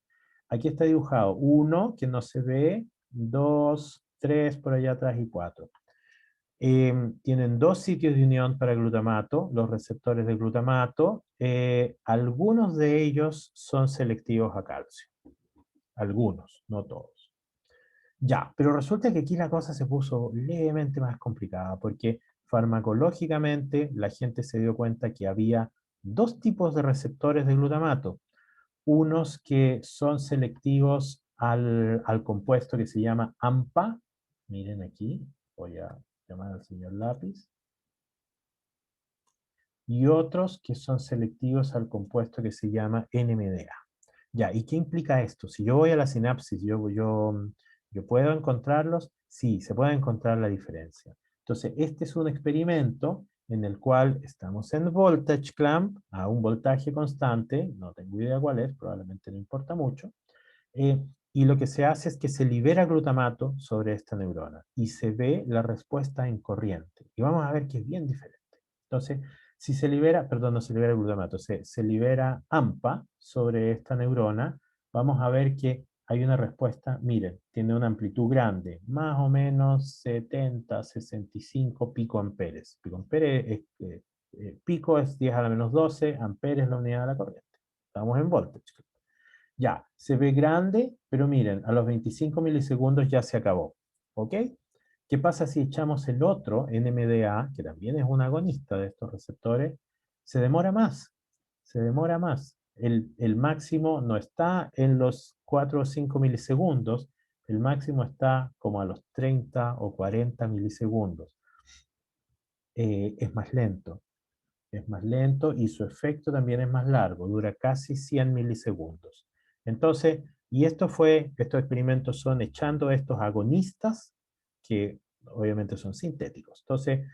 Aquí está dibujado uno, que no se ve, dos, tres por allá atrás y cuatro. Tienen dos sitios de unión para glutamato, los receptores de glutamato. Algunos de ellos son selectivos a calcio. Algunos, no todos. Ya, pero resulta que aquí la cosa se puso levemente más complicada, porque farmacológicamente la gente se dio cuenta que había dos tipos de receptores de glutamato. Unos que son selectivos al compuesto que se llama AMPA. Miren aquí, voy a llamar al señor lápiz. Y otros que son selectivos al compuesto que se llama NMDA. Ya, ¿y qué implica esto? Si yo voy a la sinapsis, yo puedo encontrarlos, sí, se puede encontrar la diferencia. Entonces, este es un experimento en el cual estamos en voltage clamp a un voltaje constante, no tengo idea cuál es, probablemente no importa mucho, y lo que se hace es que se libera glutamato sobre esta neurona y se ve la respuesta en corriente. Y vamos a ver que es bien diferente. Entonces, si se libera, perdón, no se libera glutamato, se libera AMPA sobre esta neurona, vamos a ver que hay una respuesta, miren, tiene una amplitud grande, más o menos 70, 65 picoamperes. Pico es 10 a la menos 12, amperes es la unidad de la corriente. Estamos en voltage. Ya, se ve grande, pero miren, a los 25 milisegundos ya se acabó. ¿Ok? ¿Qué pasa si echamos el otro, NMDA, que también es un agonista de estos receptores? Se demora más, se demora más. El máximo no está en los 4 o 5 milisegundos, el máximo está como a los 30 o 40 milisegundos. Es más lento y su efecto también es más largo, dura casi 100 milisegundos. Entonces, y estos experimentos son echando estos agonistas que obviamente son sintéticos. Entonces,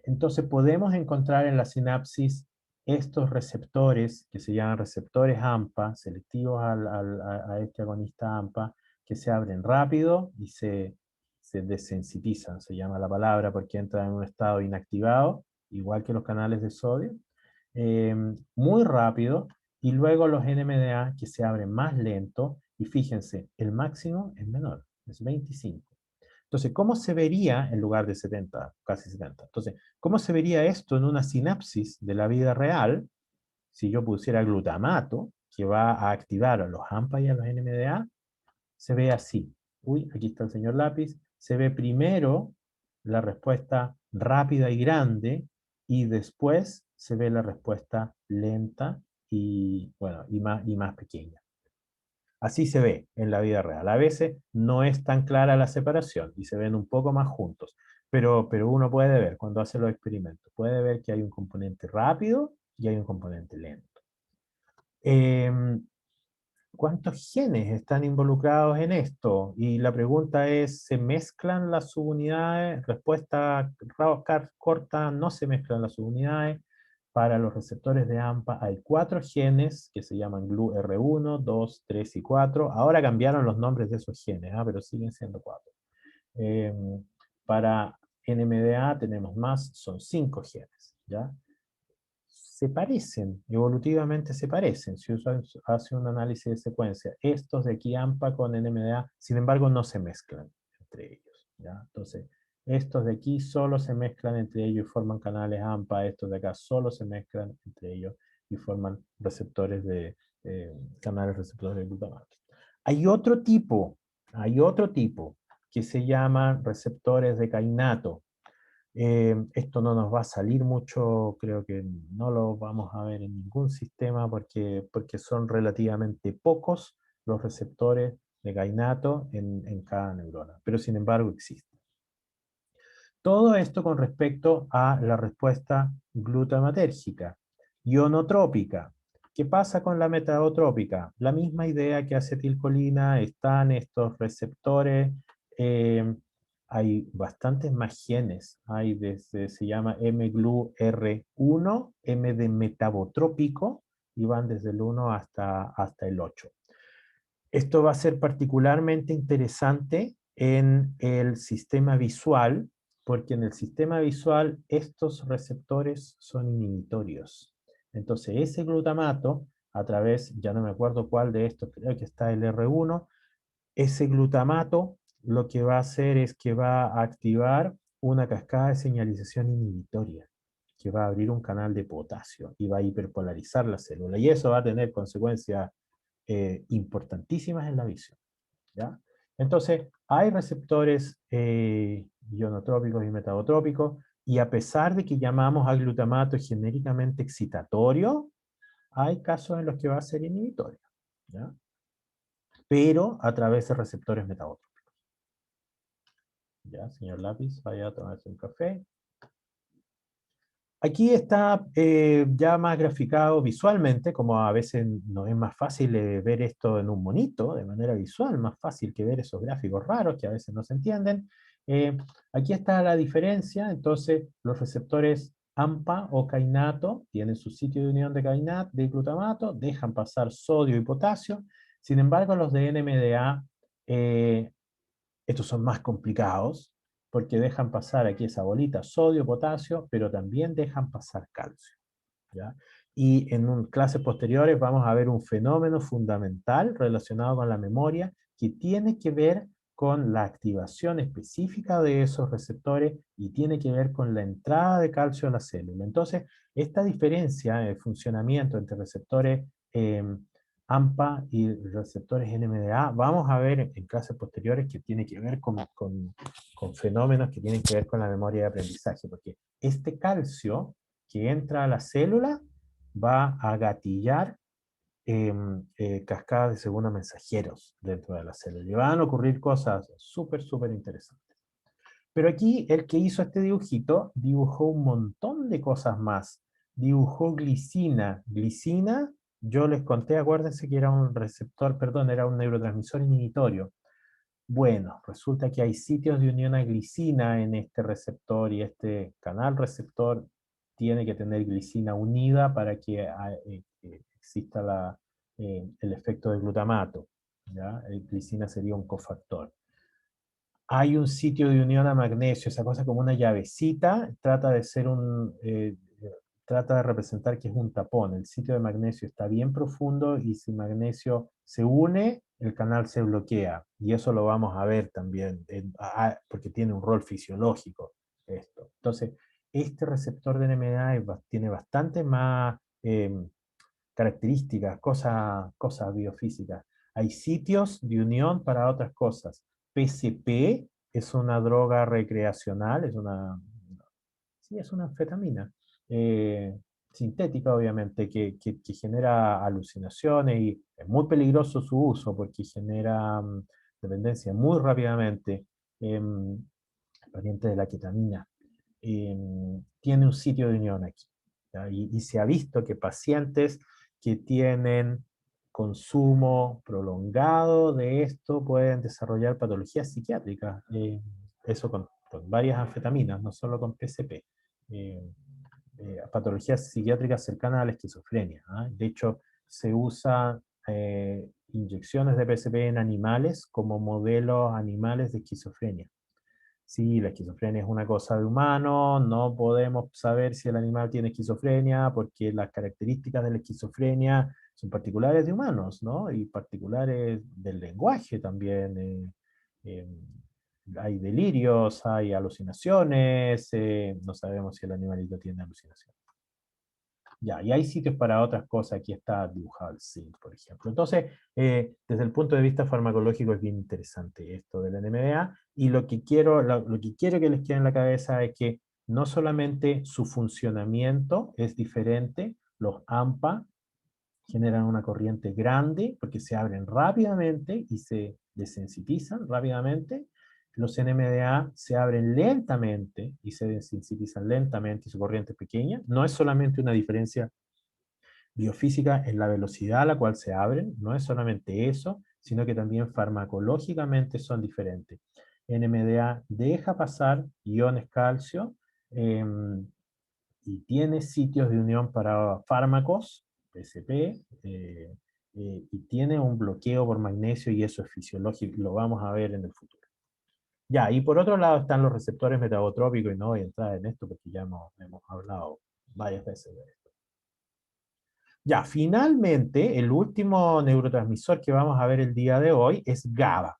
entonces podemos encontrar en la sinapsis estos receptores que se llaman receptores AMPA, selectivos a este agonista AMPA, que se abren rápido y se desensitizan, se llama la palabra, porque entran en un estado inactivado, igual que los canales de sodio, muy rápido, y luego los NMDA que se abren más lento, y fíjense, el máximo es menor, es 25. Entonces, ¿cómo se vería en lugar de 70, casi 70? Entonces, ¿cómo se vería esto en una sinapsis de la vida real si yo pusiera glutamato, que va a activar a los AMPA y a los NMDA? Se ve así. Uy, aquí está el señor lápiz. Se ve primero la respuesta rápida y grande, y después se ve la respuesta lenta y, bueno, y más pequeña. Así se ve en la vida real. A veces no es tan clara la separación y se ven un poco más juntos, pero uno puede ver cuando hace los experimentos, puede ver que hay un componente rápido y hay un componente lento. ¿Cuántos genes están involucrados en esto? Y la pregunta es, ¿se mezclan las subunidades? Respuesta corta, no se mezclan las subunidades. Para los receptores de AMPA hay 4 genes que se llaman GLU-R1, 2, 3 y 4. Ahora cambiaron los nombres de esos genes, pero siguen siendo 4. Para NMDA tenemos más, son 5 genes, ¿ya? Se parecen, evolutivamente se parecen, si uno hace un análisis de secuencia. Estos de aquí AMPA con NMDA, sin embargo, no se mezclan entre ellos, ¿ya? Entonces, estos de aquí solo se mezclan entre ellos y forman canales AMPA, estos de acá solo se mezclan entre ellos y forman receptores de, canales receptores de glutamato. Hay otro tipo que se llaman receptores de kainato. Esto no nos va a salir mucho, creo que no lo vamos a ver en ningún sistema porque son relativamente pocos los receptores de kainato en cada neurona, pero sin embargo existen. Todo esto con respecto a la respuesta glutamatérgica. Ionotrópica. ¿Qué pasa con la metadotrópica? La misma idea que acetilcolina, están estos receptores, eh, hay bastantes más genes, hay desde, se llama mGlu-R1, M de metabotrópico, y van desde el 1 hasta el 8. Esto va a ser particularmente interesante en el sistema visual, porque en el sistema visual estos receptores son inhibitorios. Entonces ese glutamato, a través, ya no me acuerdo cuál de estos, creo que está el R1, ese glutamato lo que va a hacer es que va a activar una cascada de señalización inhibitoria, que va a abrir un canal de potasio y va a hiperpolarizar la célula. Y eso va a tener consecuencias importantísimas en la visión. ¿Ya? Entonces, hay receptores ionotrópicos y metabotrópicos, y a pesar de que llamamos al glutamato genéricamente excitatorio, hay casos en los que va a ser inhibitorio, ¿ya? Pero a través de receptores metabotrópicos. ¿Ya, señor Lápiz? Vaya a tomarse un café. Aquí está ya más graficado visualmente, como a veces no es más fácil ver esto en un monito, de manera visual, más fácil que ver esos gráficos raros que a veces no se entienden. Aquí está la diferencia. Entonces los receptores AMPA o kainato tienen su sitio de unión de glutamato, dejan pasar sodio y potasio. Sin embargo, los de NMDA, estos son más complicados, porque dejan pasar aquí esa bolita sodio, potasio, pero también dejan pasar calcio, ¿ya? Y en clases posteriores vamos a ver un fenómeno fundamental relacionado con la memoria que tiene que ver con la activación específica de esos receptores y tiene que ver con la entrada de calcio a la célula. Entonces, esta diferencia de funcionamiento entre receptores AMPA y receptores NMDA, vamos a ver en clases posteriores que tiene que ver con fenómenos que tienen que ver con la memoria de aprendizaje, porque este calcio que entra a la célula va a gatillar cascadas de segunda mensajeros dentro de la célula. Y van a ocurrir cosas súper, súper interesantes. Pero aquí el que hizo este dibujito dibujó un montón de cosas más. Dibujó glicina. Glicina, yo les conté, acuérdense que era un receptor, perdón, era un neurotransmisor inhibitorio. Bueno, resulta que hay sitios de unión a glicina en este receptor, y este canal receptor tiene que tener glicina unida para que exista el efecto de glutamato, ¿ya? Glicina sería un cofactor. Hay un sitio de unión a magnesio, esa cosa como una llavecita, trata de representar que es un tapón. El sitio de magnesio está bien profundo, y si magnesio se une, el canal se bloquea. Y eso lo vamos a ver también, porque tiene un rol fisiológico esto. Entonces, este receptor de NMDA tiene bastante más características, cosas biofísicas. Hay sitios de unión para otras cosas. PCP es una droga recreacional, sí, es una anfetamina sintética, obviamente, que genera alucinaciones, y es muy peligroso su uso porque genera dependencia muy rápidamente. Pariente de la ketamina. Tiene un sitio de unión aquí, ¿ya? Y se ha visto que pacientes que tienen consumo prolongado de esto pueden desarrollar patologías psiquiátricas, eso con varias anfetaminas, no solo con PCP. Patologías psiquiátricas cercanas a la esquizofrenia, ¿ah? De hecho, se usan inyecciones de PCP en animales como modelos animales de esquizofrenia. Sí, la esquizofrenia es una cosa de humano, no podemos saber si el animal tiene esquizofrenia porque las características de la esquizofrenia son particulares de humanos, ¿no? Y particulares del lenguaje también. Eh, Hay delirios, hay alucinaciones, no sabemos si el animalito tiene alucinaciones. Ya, y hay sitios para otras cosas. Aquí está dibujado el zinc, por ejemplo. Entonces, desde el punto de vista farmacológico es bien interesante esto del NMDA, y lo que quiero que les quede en la cabeza es que no solamente su funcionamiento es diferente, los AMPA generan una corriente grande porque se abren rápidamente y se desensitizan rápidamente, los NMDA se abren lentamente y se desensibilizan lentamente y su corriente es pequeña. No es solamente una diferencia biofísica en la velocidad a la cual se abren, no es solamente eso, sino que también farmacológicamente son diferentes. NMDA deja pasar iones calcio eh, y tiene sitios de unión para fármacos, PCP, y tiene un bloqueo por magnesio y eso es fisiológico, lo vamos a ver en el futuro. Ya, y por otro lado están los receptores metabotrópicos, y no voy a entrar en esto porque ya hemos hablado varias veces de esto. Ya, finalmente, el último neurotransmisor que vamos a ver el día de hoy es GABA.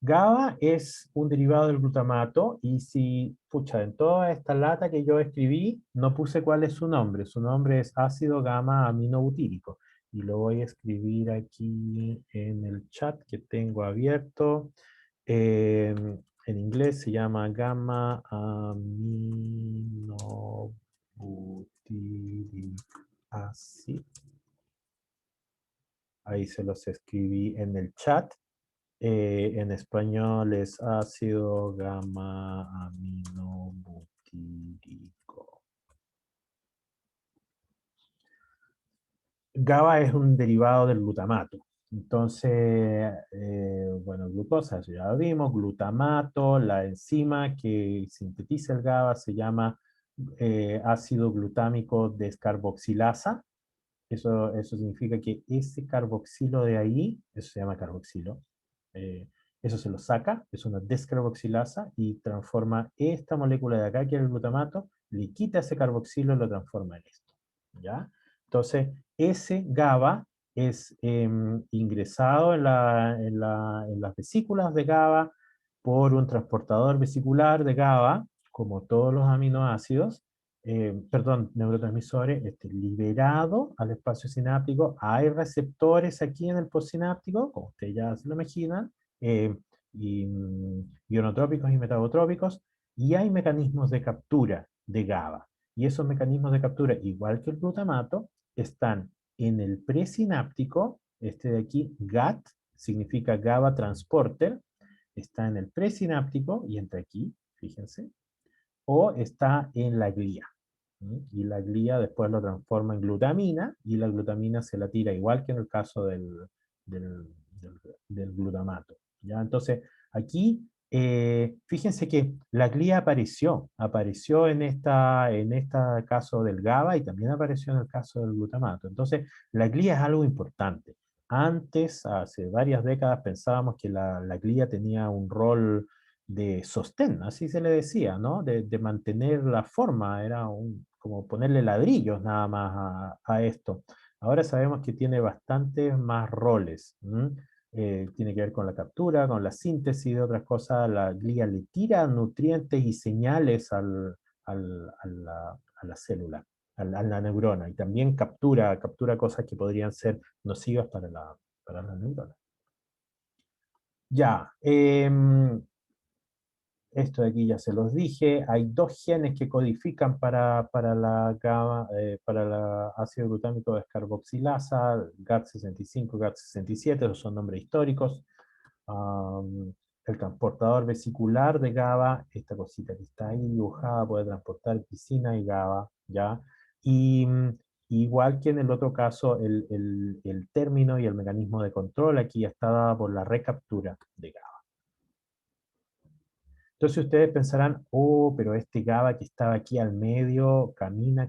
GABA es un derivado del glutamato y si, pucha, en toda esta lata que yo escribí, no puse cuál es su nombre. Su nombre es ácido gamma aminobutírico. Y lo voy a escribir aquí en el chat que tengo abierto. En inglés se llama gamma aminobutírico acid. Ahí se los escribí en el chat. En español es ácido gamma aminobutírico. GABA es un derivado del glutamato. Entonces, bueno, glucosa, eso ya lo vimos, glutamato, la enzima que sintetiza el GABA se llama ácido glutámico descarboxilasa. Eso significa que ese carboxilo de ahí, eso se llama carboxilo, eh, eso se lo saca, es una descarboxilasa y transforma esta molécula de acá, que es el glutamato, le quita ese carboxilo y lo transforma en esto. ¿Ya? Entonces, ese GABA es ingresado en las vesículas de GABA por un transportador vesicular de GABA, como todos los aminoácidos, neurotransmisores, liberado al espacio sináptico. Hay receptores aquí en el postsináptico, como ustedes ya se lo imaginan, eh, y, ionotrópicos y metabotrópicos, y hay mecanismos de captura de GABA. Y esos mecanismos de captura, igual que el glutamato, están en el presináptico, este de aquí, GAT, significa GABA transporter, está en el presináptico y entra aquí, fíjense, o está en la glía. Y la glía después lo transforma en glutamina, y la glutamina se la tira igual que en el caso del, del glutamato. ¿Ya? Entonces, aquí, fíjense que la glía apareció en este caso del GABA y también apareció en el caso del glutamato. Entonces, la glía es algo importante. Antes, hace varias décadas, pensábamos que la glía tenía un rol de sostén, así se le decía, ¿no? De mantener la forma, era como ponerle ladrillos nada más a esto. Ahora sabemos que tiene bastantes más roles. Tiene que ver con la captura, con la síntesis de otras cosas. La glía le tira nutrientes y señales a la célula, a la neurona, y también captura cosas que podrían ser nocivas para la neurona. Ya, esto de aquí ya se los dije. Hay dos genes que codifican para la ácido glutámico descarboxilasa, GAT65, GAT67, esos son nombres históricos. El transportador vesicular de GABA, esta cosita que está ahí dibujada, puede transportar piscina y GABA, ¿ya? Y igual que en el otro caso, el término y el mecanismo de control aquí está dada por la recaptura de GABA. Entonces ustedes pensarán, oh, pero este GABA que estaba aquí al medio, camina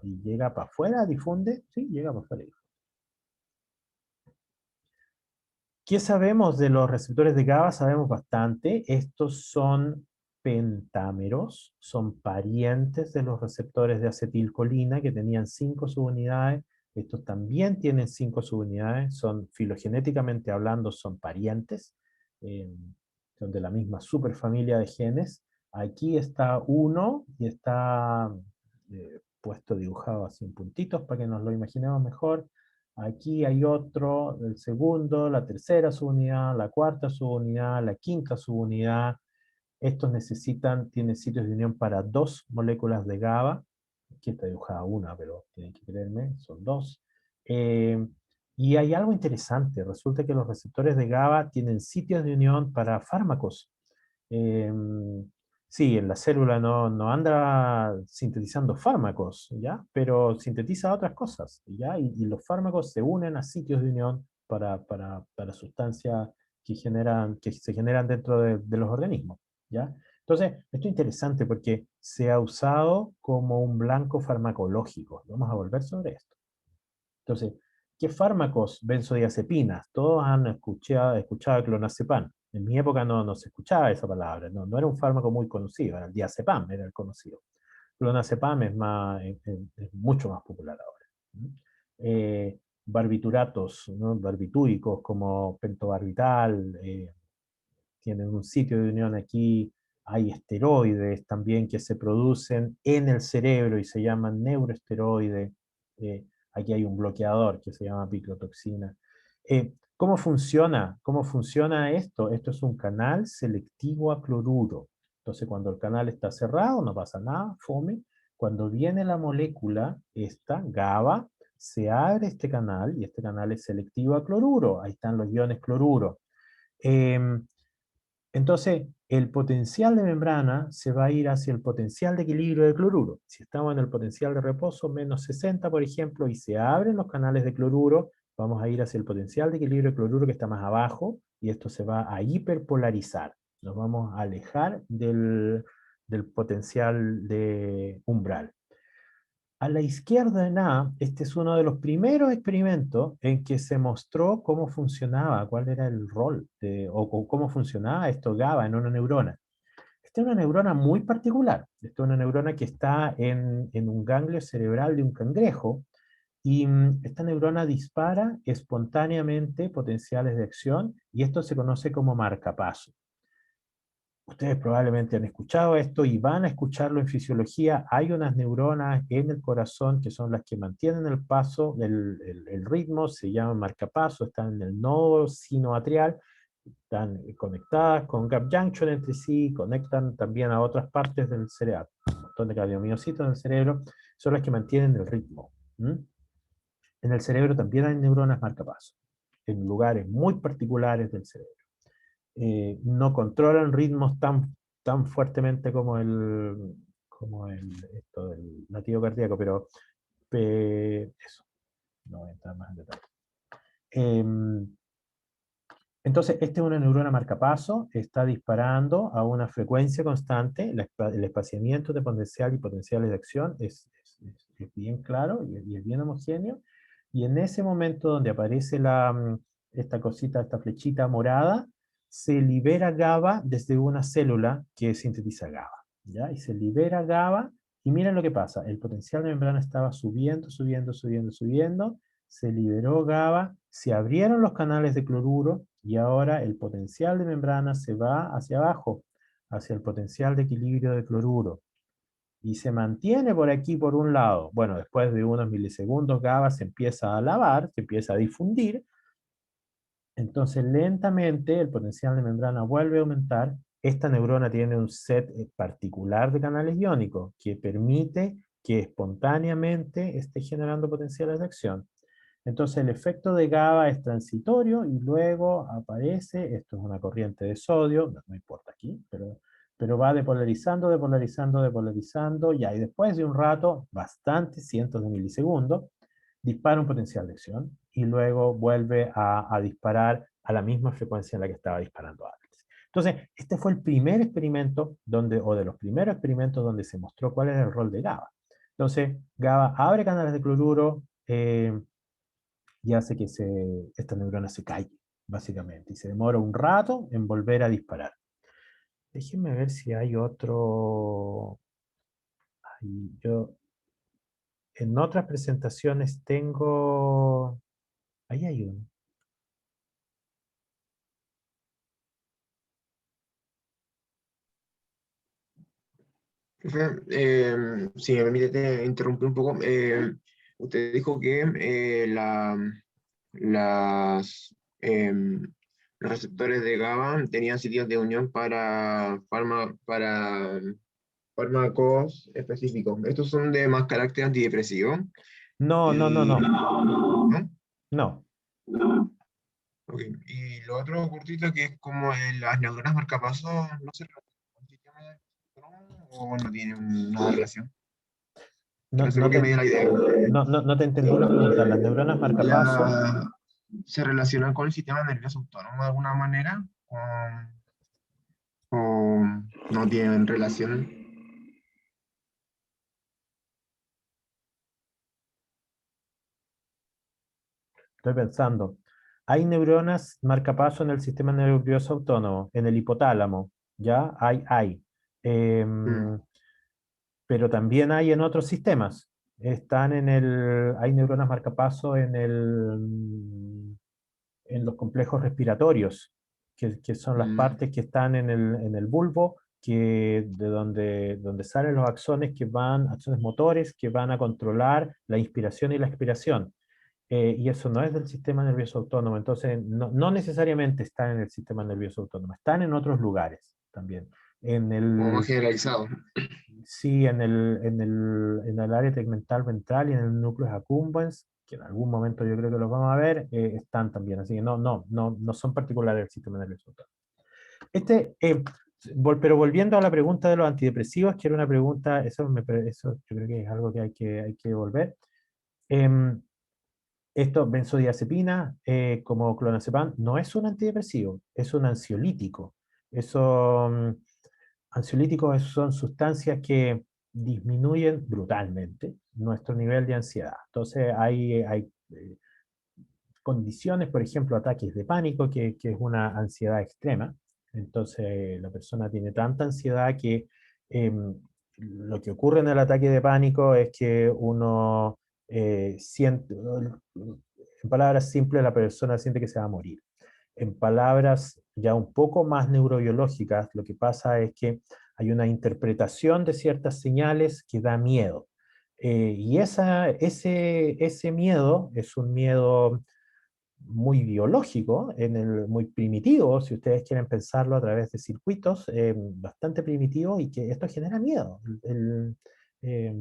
y llega para afuera, difunde. Sí, llega para afuera. ¿Qué sabemos de los receptores de GABA? Sabemos bastante. Estos son pentámeros, son parientes de los receptores de acetilcolina que tenían 5 subunidades. Estos también tienen 5 subunidades, son filogenéticamente hablando, son parientes. Eh, Son de la misma superfamilia de genes. Aquí está uno y está puesto dibujado así en puntitos para que nos lo imaginemos mejor. Aquí hay otro, el segundo, la tercera subunidad, la cuarta subunidad, la quinta subunidad. Estos tienen sitios de unión para 2 moléculas de GABA. Aquí está dibujada una, pero tienen que creerme, son 2. Y hay algo interesante, resulta que los receptores de GABA tienen sitios de unión para fármacos. Sí, en la célula no anda sintetizando fármacos, ¿ya? Pero sintetiza otras cosas, ¿ya? Y los fármacos se unen a sitios de unión para sustancias que se generan dentro de los organismos, ¿ya? Entonces, esto es interesante porque se ha usado como un blanco farmacológico. Vamos a volver sobre esto. Entonces, ¿qué fármacos? Benzodiazepinas. Todos han escuchado clonazepam. En mi época no se escuchaba esa palabra, no era un fármaco muy conocido, era el diazepam, era el conocido. Clonazepam es mucho más popular ahora. Barbituratos, ¿no? Barbitúricos como pentobarbital, tienen un sitio de unión aquí. Hay esteroides también que se producen en el cerebro y se llaman neuroesteroides. Eh, Aquí hay un bloqueador que se llama piclotoxina. ¿Cómo funciona? ¿Cómo funciona esto? Esto es un canal selectivo a cloruro. Entonces, cuando el canal está cerrado, no pasa nada, fome. Cuando viene la molécula, esta, GABA, se abre este canal y este canal es selectivo a cloruro. Ahí están los iones cloruro. Eh, entonces, el potencial de membrana se va a ir hacia el potencial de equilibrio de cloruro. Si estamos en el potencial de reposo menos 60, por ejemplo, y se abren los canales de cloruro, vamos a ir hacia el potencial de equilibrio de cloruro que está más abajo, y esto se va a hiperpolarizar. Nos vamos a alejar del potencial de umbral. A la izquierda en A, este es uno de los primeros experimentos en que se mostró cómo funcionaba, cuál era el rol, o cómo funcionaba esto GABA en una neurona. Esta es una neurona muy particular. Esta es una neurona que está en un ganglio cerebral de un cangrejo, y esta neurona dispara espontáneamente potenciales de acción, y esto se conoce como marcapaso. Ustedes probablemente han escuchado esto y van a escucharlo en fisiología. Hay unas neuronas en el corazón que son las que mantienen el paso, el ritmo, se llaman marcapaso, están en el nodo sinoatrial, están conectadas con gap junction entre sí, conectan también a otras partes del cerebro. Un montón de cardiomiocitos en el cerebro son las que mantienen el ritmo. En el cerebro también hay neuronas marcapaso, en lugares muy particulares del cerebro. No controlan ritmos tan fuertemente como esto del latido cardíaco, pero eso, no voy a entrar más en detalle. Entonces, esta es una neurona marcapaso, está disparando a una frecuencia constante, el espaciamiento de potencial y potenciales de acción es bien claro y es bien homogéneo, y en ese momento donde aparece esta cosita, esta flechita morada, se libera GABA desde una célula que sintetiza GABA, ¿ya? Y se libera GABA, y miren lo que pasa, el potencial de membrana estaba subiendo, subiendo, subiendo, subiendo, se liberó GABA, se abrieron los canales de cloruro, y ahora el potencial de membrana se va hacia abajo, hacia el potencial de equilibrio de cloruro. Y se mantiene por aquí por un lado. Bueno, después de unos milisegundos GABA se empieza a lavar, se empieza a difundir. Entonces lentamente el potencial de membrana vuelve a aumentar. Esta neurona tiene un set particular de canales iónicos que permite que espontáneamente esté generando potenciales de acción. Entonces el efecto de GABA es transitorio y luego aparece, esto es una corriente de sodio, no importa aquí, pero va depolarizando, depolarizando, depolarizando, y después de un rato, bastante, cientos de milisegundos, dispara un potencial de acción y luego vuelve a disparar a la misma frecuencia en la que estaba disparando antes. Entonces, este fue el primer experimento o de los primeros experimentos donde se mostró cuál era el rol de GABA. Entonces, GABA abre canales de cloruro, y hace que esta neurona se calle, básicamente, y se demora un rato en volver a disparar. Déjenme ver si hay otro. Yo en otras presentaciones tengo. Ahí hay uno. Si me permite interrumpir un poco, usted dijo que las, los receptores de GABA tenían sitios de unión para fármacos específicos. ¿Estos son de más carácter antidepresivo? No, no, no, Y, no. ¿no? No. Ok. Y lo otro cortito que es como las neuronas marcapasos, ¿no se relacionan con el sistema de autónomo o no tienen una relación? Que No, no sé no por qué me te, dio la idea. no te entendí la pregunta. ¿Las neuronas marcapaso? La, ¿Se relacionan con el sistema nervioso autónomo de alguna manera? ¿O no tienen relación? Estoy pensando. Hay neuronas marcapaso en el sistema nervioso autónomo, en el hipotálamo, ¿ya? Hay. Mm, Em, pero también hay en otros sistemas. Hay neuronas marcapaso en los complejos respiratorios, que son las mm, partes que están en el bulbo, donde salen los axones axones motores que van a controlar la inspiración y la expiración. Y eso no es del sistema nervioso autónomo, entonces no necesariamente están en el sistema nervioso autónomo, están en otros lugares también. En como el, más generalizado. sí, en el área tegmental ventral y en el núcleo accumbens, que en algún momento yo creo que los vamos a ver, están también, así que no son particulares del sistema nervioso autónomo. Este, pero volviendo a la pregunta de los antidepresivos, que era una pregunta, eso yo creo que es algo que hay que volver. Em, Esto, benzodiazepina, como clonazepam, no es un antidepresivo, es un ansiolítico. Eso, ansiolíticos son sustancias que disminuyen brutalmente nuestro nivel de ansiedad. Entonces, hay condiciones, por ejemplo, ataques de pánico, que es una ansiedad extrema. Entonces, la persona tiene tanta ansiedad que lo que ocurre en el ataque de pánico es que uno siente, en palabras simples, la persona siente que se va a morir. En palabras ya un poco más neurobiológicas, lo que pasa es que hay una interpretación de ciertas señales que da miedo. Y ese miedo es un miedo muy biológico, muy primitivo, si ustedes quieren pensarlo a través de circuitos, bastante primitivo y que esto genera miedo. Eh,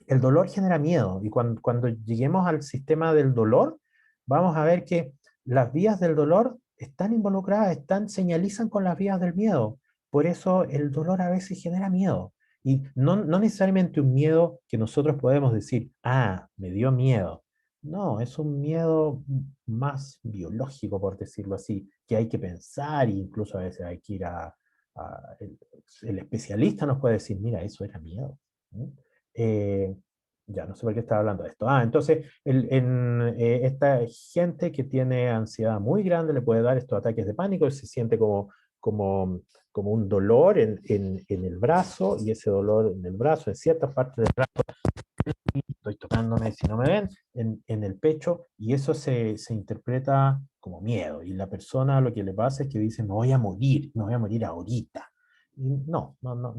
el dolor genera miedo y cuando lleguemos al sistema del dolor, vamos a ver que las vías del dolor están involucradas, señalizan con las vías del miedo. Por eso el dolor a veces genera miedo. Y no necesariamente un miedo que nosotros podemos decir, ah, me dio miedo. No, es un miedo más biológico, por decirlo así, que hay que pensar e incluso a veces hay que ir el especialista nos puede decir, mira, eso era miedo. ¿No? Eh, ya, no sé por qué estaba hablando de esto. Entonces, esta gente que tiene ansiedad muy grande le puede dar estos ataques de pánico, se siente como, como un dolor en el brazo, y ese dolor en el brazo, en ciertas partes del brazo, estoy tocándome, si no me ven, en el pecho, y eso se interpreta como miedo, y la persona lo que le pasa es que dice, me voy a morir ahorita. Y no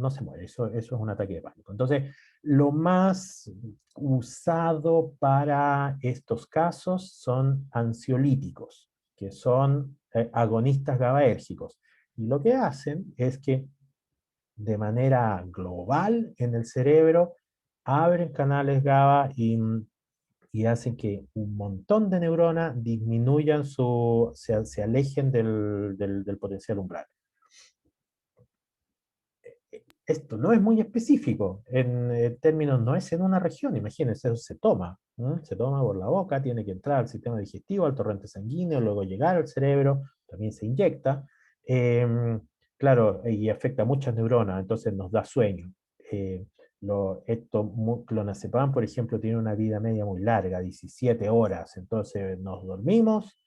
se muere, eso es un ataque de pánico. Entonces, lo más usado para estos casos son ansiolíticos, que son agonistas GABAérgicos. Y lo que hacen es que de manera global en el cerebro abren canales GABA y hacen que un montón de neuronas disminuyan se alejen del potencial umbral. Esto no es muy específico, en términos, no es en una región, imagínense, eso se toma, ¿no? Se toma por la boca, tiene que entrar al sistema digestivo, al torrente sanguíneo, luego llegar al cerebro, también se inyecta, eh, claro, y afecta a muchas neuronas, entonces nos da sueño. Eh, Clonazepam, por ejemplo, tiene una vida media muy larga, 17 horas, entonces nos dormimos,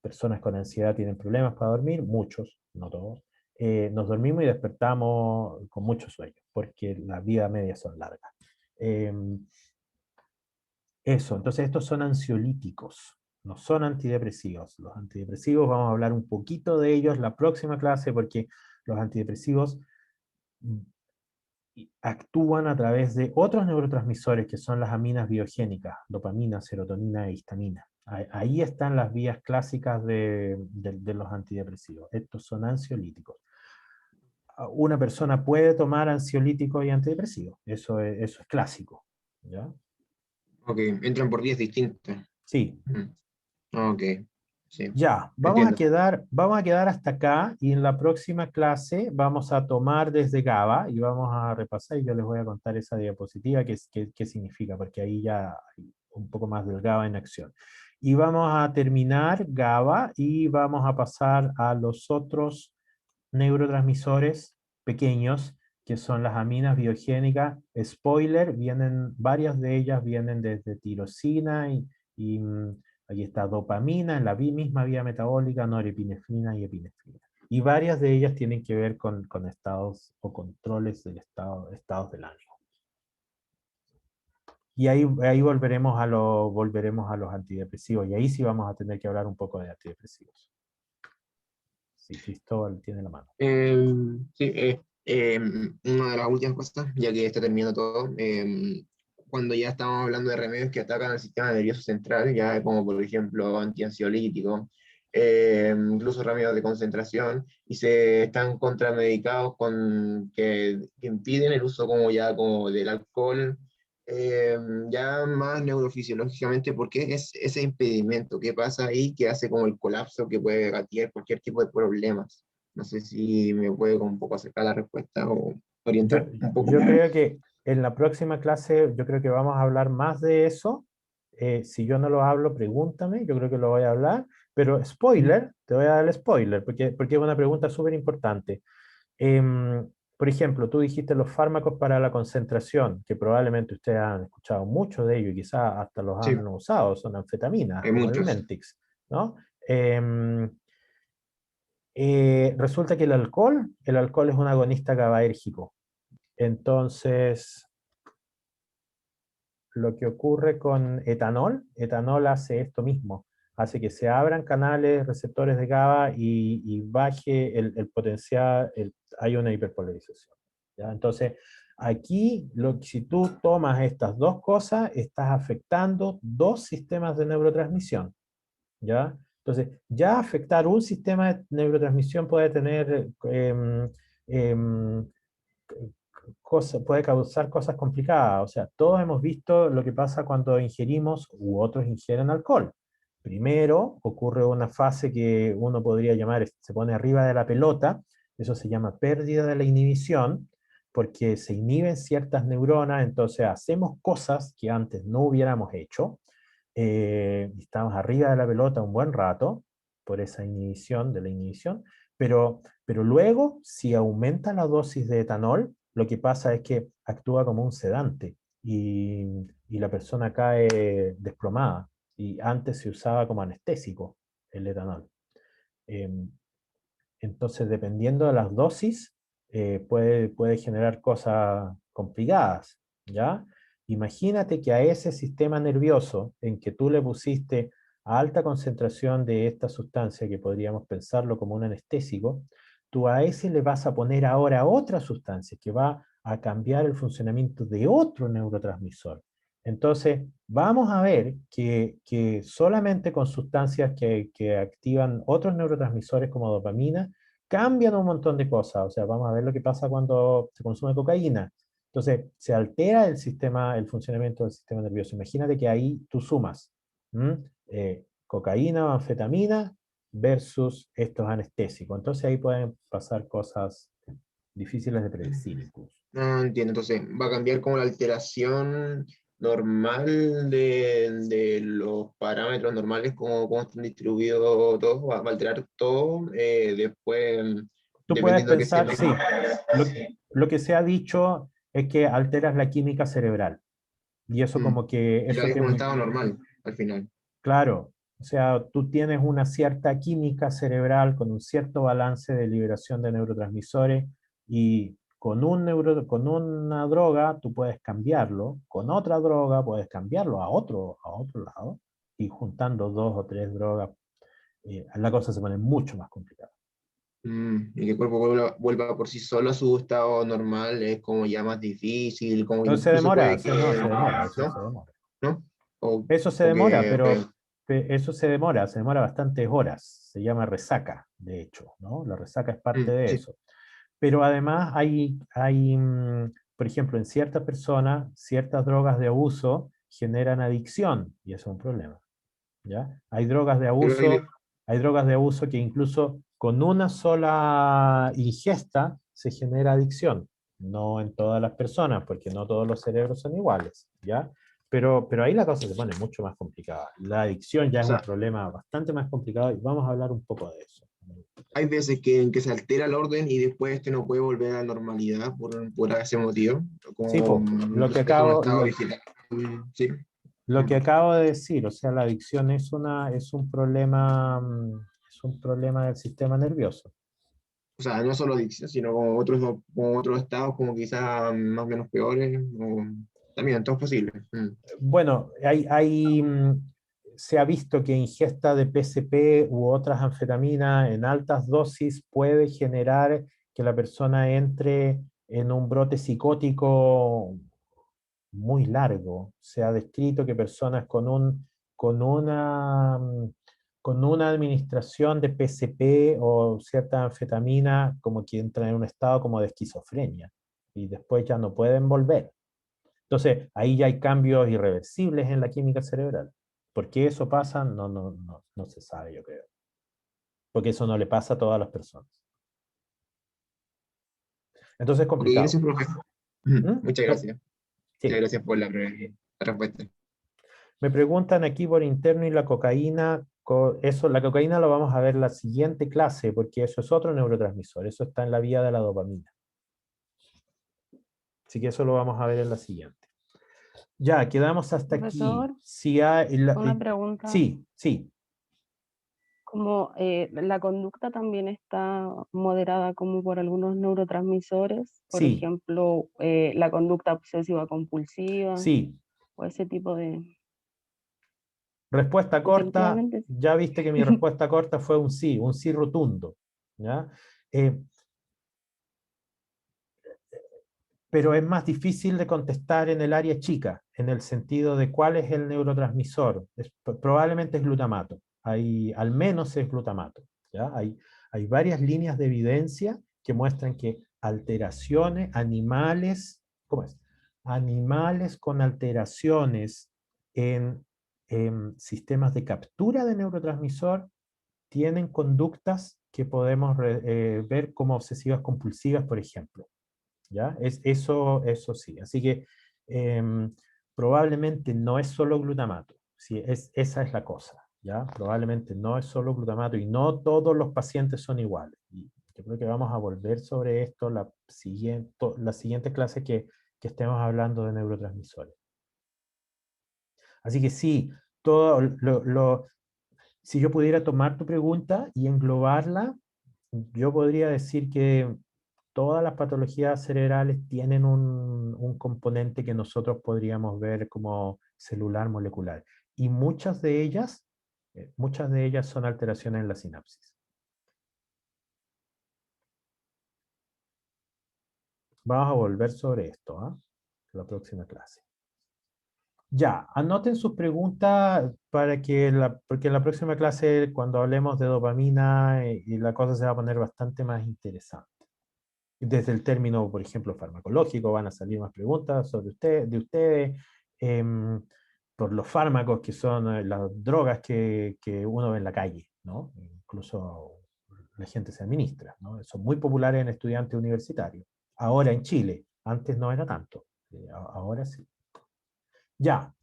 personas con ansiedad tienen problemas para dormir, muchos, no todos. Nos dormimos y despertamos con mucho sueño, porque las vidas medias son largas. Eh, entonces estos son ansiolíticos, no son antidepresivos. Los antidepresivos, vamos a hablar un poquito de ellos la próxima clase, porque los antidepresivos actúan a través de otros neurotransmisores que son las aminas biogénicas, dopamina, serotonina e histamina. Ahí están las vías clásicas de los antidepresivos. Estos son ansiolíticos. Una persona puede tomar ansiolíticos y antidepresivos. Eso es clásico. ¿Ya? Ok, entran por vías distintas. Sí, Mm, ok. Sí, Ya, entiendo. vamos a quedar hasta acá y en la próxima clase vamos a tomar desde GABA y vamos a repasar y yo les voy a contar esa diapositiva, qué significa, porque ahí ya hay un poco más del GABA en acción. Y vamos a terminar GABA y vamos a pasar a los otros neurotransmisores pequeños, que son las aminas biogénicas. Spoiler, varias de ellas vienen desde tirosina y aquí está dopamina en la misma vía metabólica, norepinefrina y epinefrina. Y varias de ellas tienen que ver con estados o controles del estados del ánimo. Y ahí volveremos a los antidepresivos. Y ahí sí vamos a tener que hablar un poco de antidepresivos. Si Cristóbal tiene la mano. Sí, una de las últimas cosas, ya que está terminando todo, cuando ya estamos hablando de remedios que atacan al sistema nervioso central, ya como por ejemplo antiansiolíticos, incluso remedios de concentración, y se están contramedicados que impiden el uso como ya como del alcohol, eh, ya más neurofisiológicamente, porque es ese impedimento que pasa ahí que hace como el colapso que puede gatillar cualquier tipo de problemas. No sé si me puede un poco acercar la respuesta o Yo, orientar un poco. yo creo que en la próxima clase, yo creo que vamos a hablar más de eso. Si yo no lo hablo, pregúntame, yo creo que lo voy a hablar. Pero spoiler, te voy a dar el spoiler, porque es una pregunta súper importante. Por ejemplo, tú dijiste los fármacos para la concentración, que probablemente ustedes han escuchado mucho de ellos y quizás hasta los Sí, han usado, son anfetaminas, hay como el muchos. Mentix, ¿no? Em, Resulta que el alcohol es un agonista GABAérgico. Entonces, lo que ocurre con etanol hace esto mismo, hace que se abran canales receptores de GABA y baje el potencial, hay una hiperpolarización. ¿Ya? Entonces, aquí, si tú tomas estas dos cosas, estás afectando dos sistemas de neurotransmisión. ¿Ya? Entonces, ya afectar un sistema de neurotransmisión puede tener em, puede causar cosas complicadas. O sea, todos hemos visto lo que pasa cuando ingerimos u otros ingieren alcohol. Primero ocurre una fase que uno podría llamar, se pone arriba de la pelota, eso se llama pérdida de la inhibición, porque se inhiben ciertas neuronas, entonces hacemos cosas que antes no hubiéramos hecho, estamos arriba de la pelota un buen rato por esa inhibición de la inhibición, pero luego, si aumenta la dosis de etanol, lo que pasa es que actúa como un sedante y la persona cae desplomada. Y antes se usaba como anestésico el etanol. Em, entonces, dependiendo de las dosis, puede generar cosas complicadas, ¿ya? Imagínate que a ese sistema nervioso en que tú le pusiste alta concentración de esta sustancia, que podríamos pensarlo como un anestésico, tú a ese le vas a poner ahora otra sustancia que va a cambiar el funcionamiento de otro neurotransmisor. Entonces, vamos a ver que solamente con sustancias que activan otros neurotransmisores como dopamina, cambian un montón de cosas. O sea, vamos a ver lo que pasa cuando se consume cocaína. Entonces, se altera el sistema, el funcionamiento del sistema nervioso. Imagínate que ahí tú sumas cocaína o anfetamina versus estos anestésicos. Entonces ahí pueden pasar cosas difíciles de predecir incluso. No entiendo, entonces va a cambiar como la alteración normal de los parámetros normales, como están distribuidos todos, va a alterar todo, después, Tú puedes dependiendo de qué sea. pensar, sí, lo que se ha dicho es que alteras la química cerebral. Y eso Mm, como que, y lo eso dejo que en es un muy estado normal al final. claro. O sea, tú tienes una cierta química cerebral con un cierto balance de liberación de neurotransmisores y con una droga tú puedes cambiarlo, con otra droga puedes cambiarlo a otro lado y juntando dos o tres drogas, la cosa se pone mucho más complicada. Y que el cuerpo vuelva por sí solo a su estado normal es como ya más difícil, como Pero se incluso demora, puede que, no, se demora, eso ¿no? se demora. ¿No? Eso se O demora, que, pero eso se demora bastantes horas. Se llama resaca, de hecho, ¿no? La resaca es parte de sí. eso. Pero además por ejemplo, en ciertas personas, ciertas drogas de abuso generan adicción y eso es un problema, ¿ya? Hay drogas de Pero abuso, Hay drogas de abuso que incluso con una sola ingesta se genera adicción. No en todas las personas, porque no todos los cerebros son iguales, ¿ya? Pero ahí la cosa se pone mucho más complicada. La adicción ya O es un sea, problema bastante más complicado y vamos a hablar un poco de eso. hay veces en que se altera el orden y después este no puede volver a la normalidad por ese motivo, Sí, como po, lo que deja un acabo, estado vegetal. Sí. lo que Mm. acabo de decir, o sea, la adicción es un problema del sistema nervioso. O sea, no solo adicción, sino como otros estados, como quizás más o menos peores, o también, todo es posible. Mm. Bueno, se ha visto que ingesta de PCP u otras anfetaminas en altas dosis puede generar que la persona entre en un brote psicótico muy largo. Se ha descrito que personas con una, con una administración de PCP o cierta anfetamina como que entran en un estado como de esquizofrenia y después ya no pueden volver. Entonces, ahí ya hay cambios irreversibles en la química cerebral. ¿Por qué eso pasa? No se sabe, yo creo. Porque eso no le pasa a todas las personas. Entonces es Ok, complicado. gracias, profe. ¿Mm? Muchas gracias. Muchas Sí. gracias por la respuesta. Me preguntan aquí por interno y la cocaína. Eso, la cocaína lo vamos a ver en la siguiente clase, porque eso es otro neurotransmisor. Eso está en la vía de la dopamina. Así que eso lo vamos a ver en la siguiente. Ya, quedamos hasta aquí. Profesor, Si hay, una pregunta, sí, sí, como la conducta también está moderada como por algunos neurotransmisores, por sí, ejemplo, la conducta obsesiva compulsiva sí. o ese tipo de... Respuesta corta, Definitivamente, ya viste que mi respuesta corta fue un sí rotundo, ¿ya? Eh, pero es más difícil de contestar en el área chica, en el sentido de cuál es el neurotransmisor. Probablemente es glutamato, al menos es glutamato, ¿ya? Hay varias líneas de evidencia que muestran que alteraciones, animales, ¿cómo es? Animales con alteraciones en sistemas de captura de neurotransmisor tienen conductas que podemos ver como obsesivas compulsivas, por ejemplo. ¿Ya? Eso sí. Así que probablemente no es solo glutamato. ¿Sí? Esa es la cosa. ¿Ya? Probablemente no es solo glutamato y no todos los pacientes son iguales. Y yo creo que vamos a volver sobre esto la siguiente clase que estemos hablando de neurotransmisores. Así que sí, todo si yo pudiera tomar tu pregunta y englobarla, yo podría decir que todas las patologías cerebrales tienen un componente que nosotros podríamos ver como celular molecular. Y muchas de ellas son alteraciones en la sinapsis. Vamos a volver sobre esto, ¿ah? En la próxima clase. Ya, anoten sus preguntas porque en la próxima clase, cuando hablemos de dopamina, y la cosa se va a poner bastante más interesante. Desde el término, por ejemplo, farmacológico, van a salir más preguntas de ustedes, em, por los fármacos que son las drogas que uno ve en la calle, ¿no? Incluso la gente se administra, ¿no? Son muy populares en estudiantes universitarios. Ahora en Chile, antes no era tanto, ahora sí. Ya,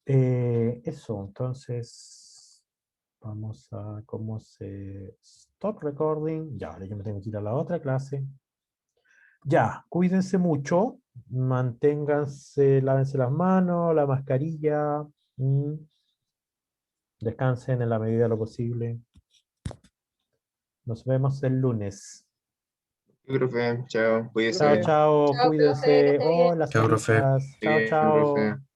eso, entonces vamos a cómo se stop recording. Ya, ahora yo me tengo que ir a la otra clase. Ya, cuídense mucho, manténganse, lávense las manos, la mascarilla, descansen en la medida de lo posible. Nos vemos el lunes. Sí, profe, chao, Chao, cuídese. chao, Chao, profe, que cuídense. esté bien. Hola, Chao, profe. Saritas. Chao, Bien, profe. chao.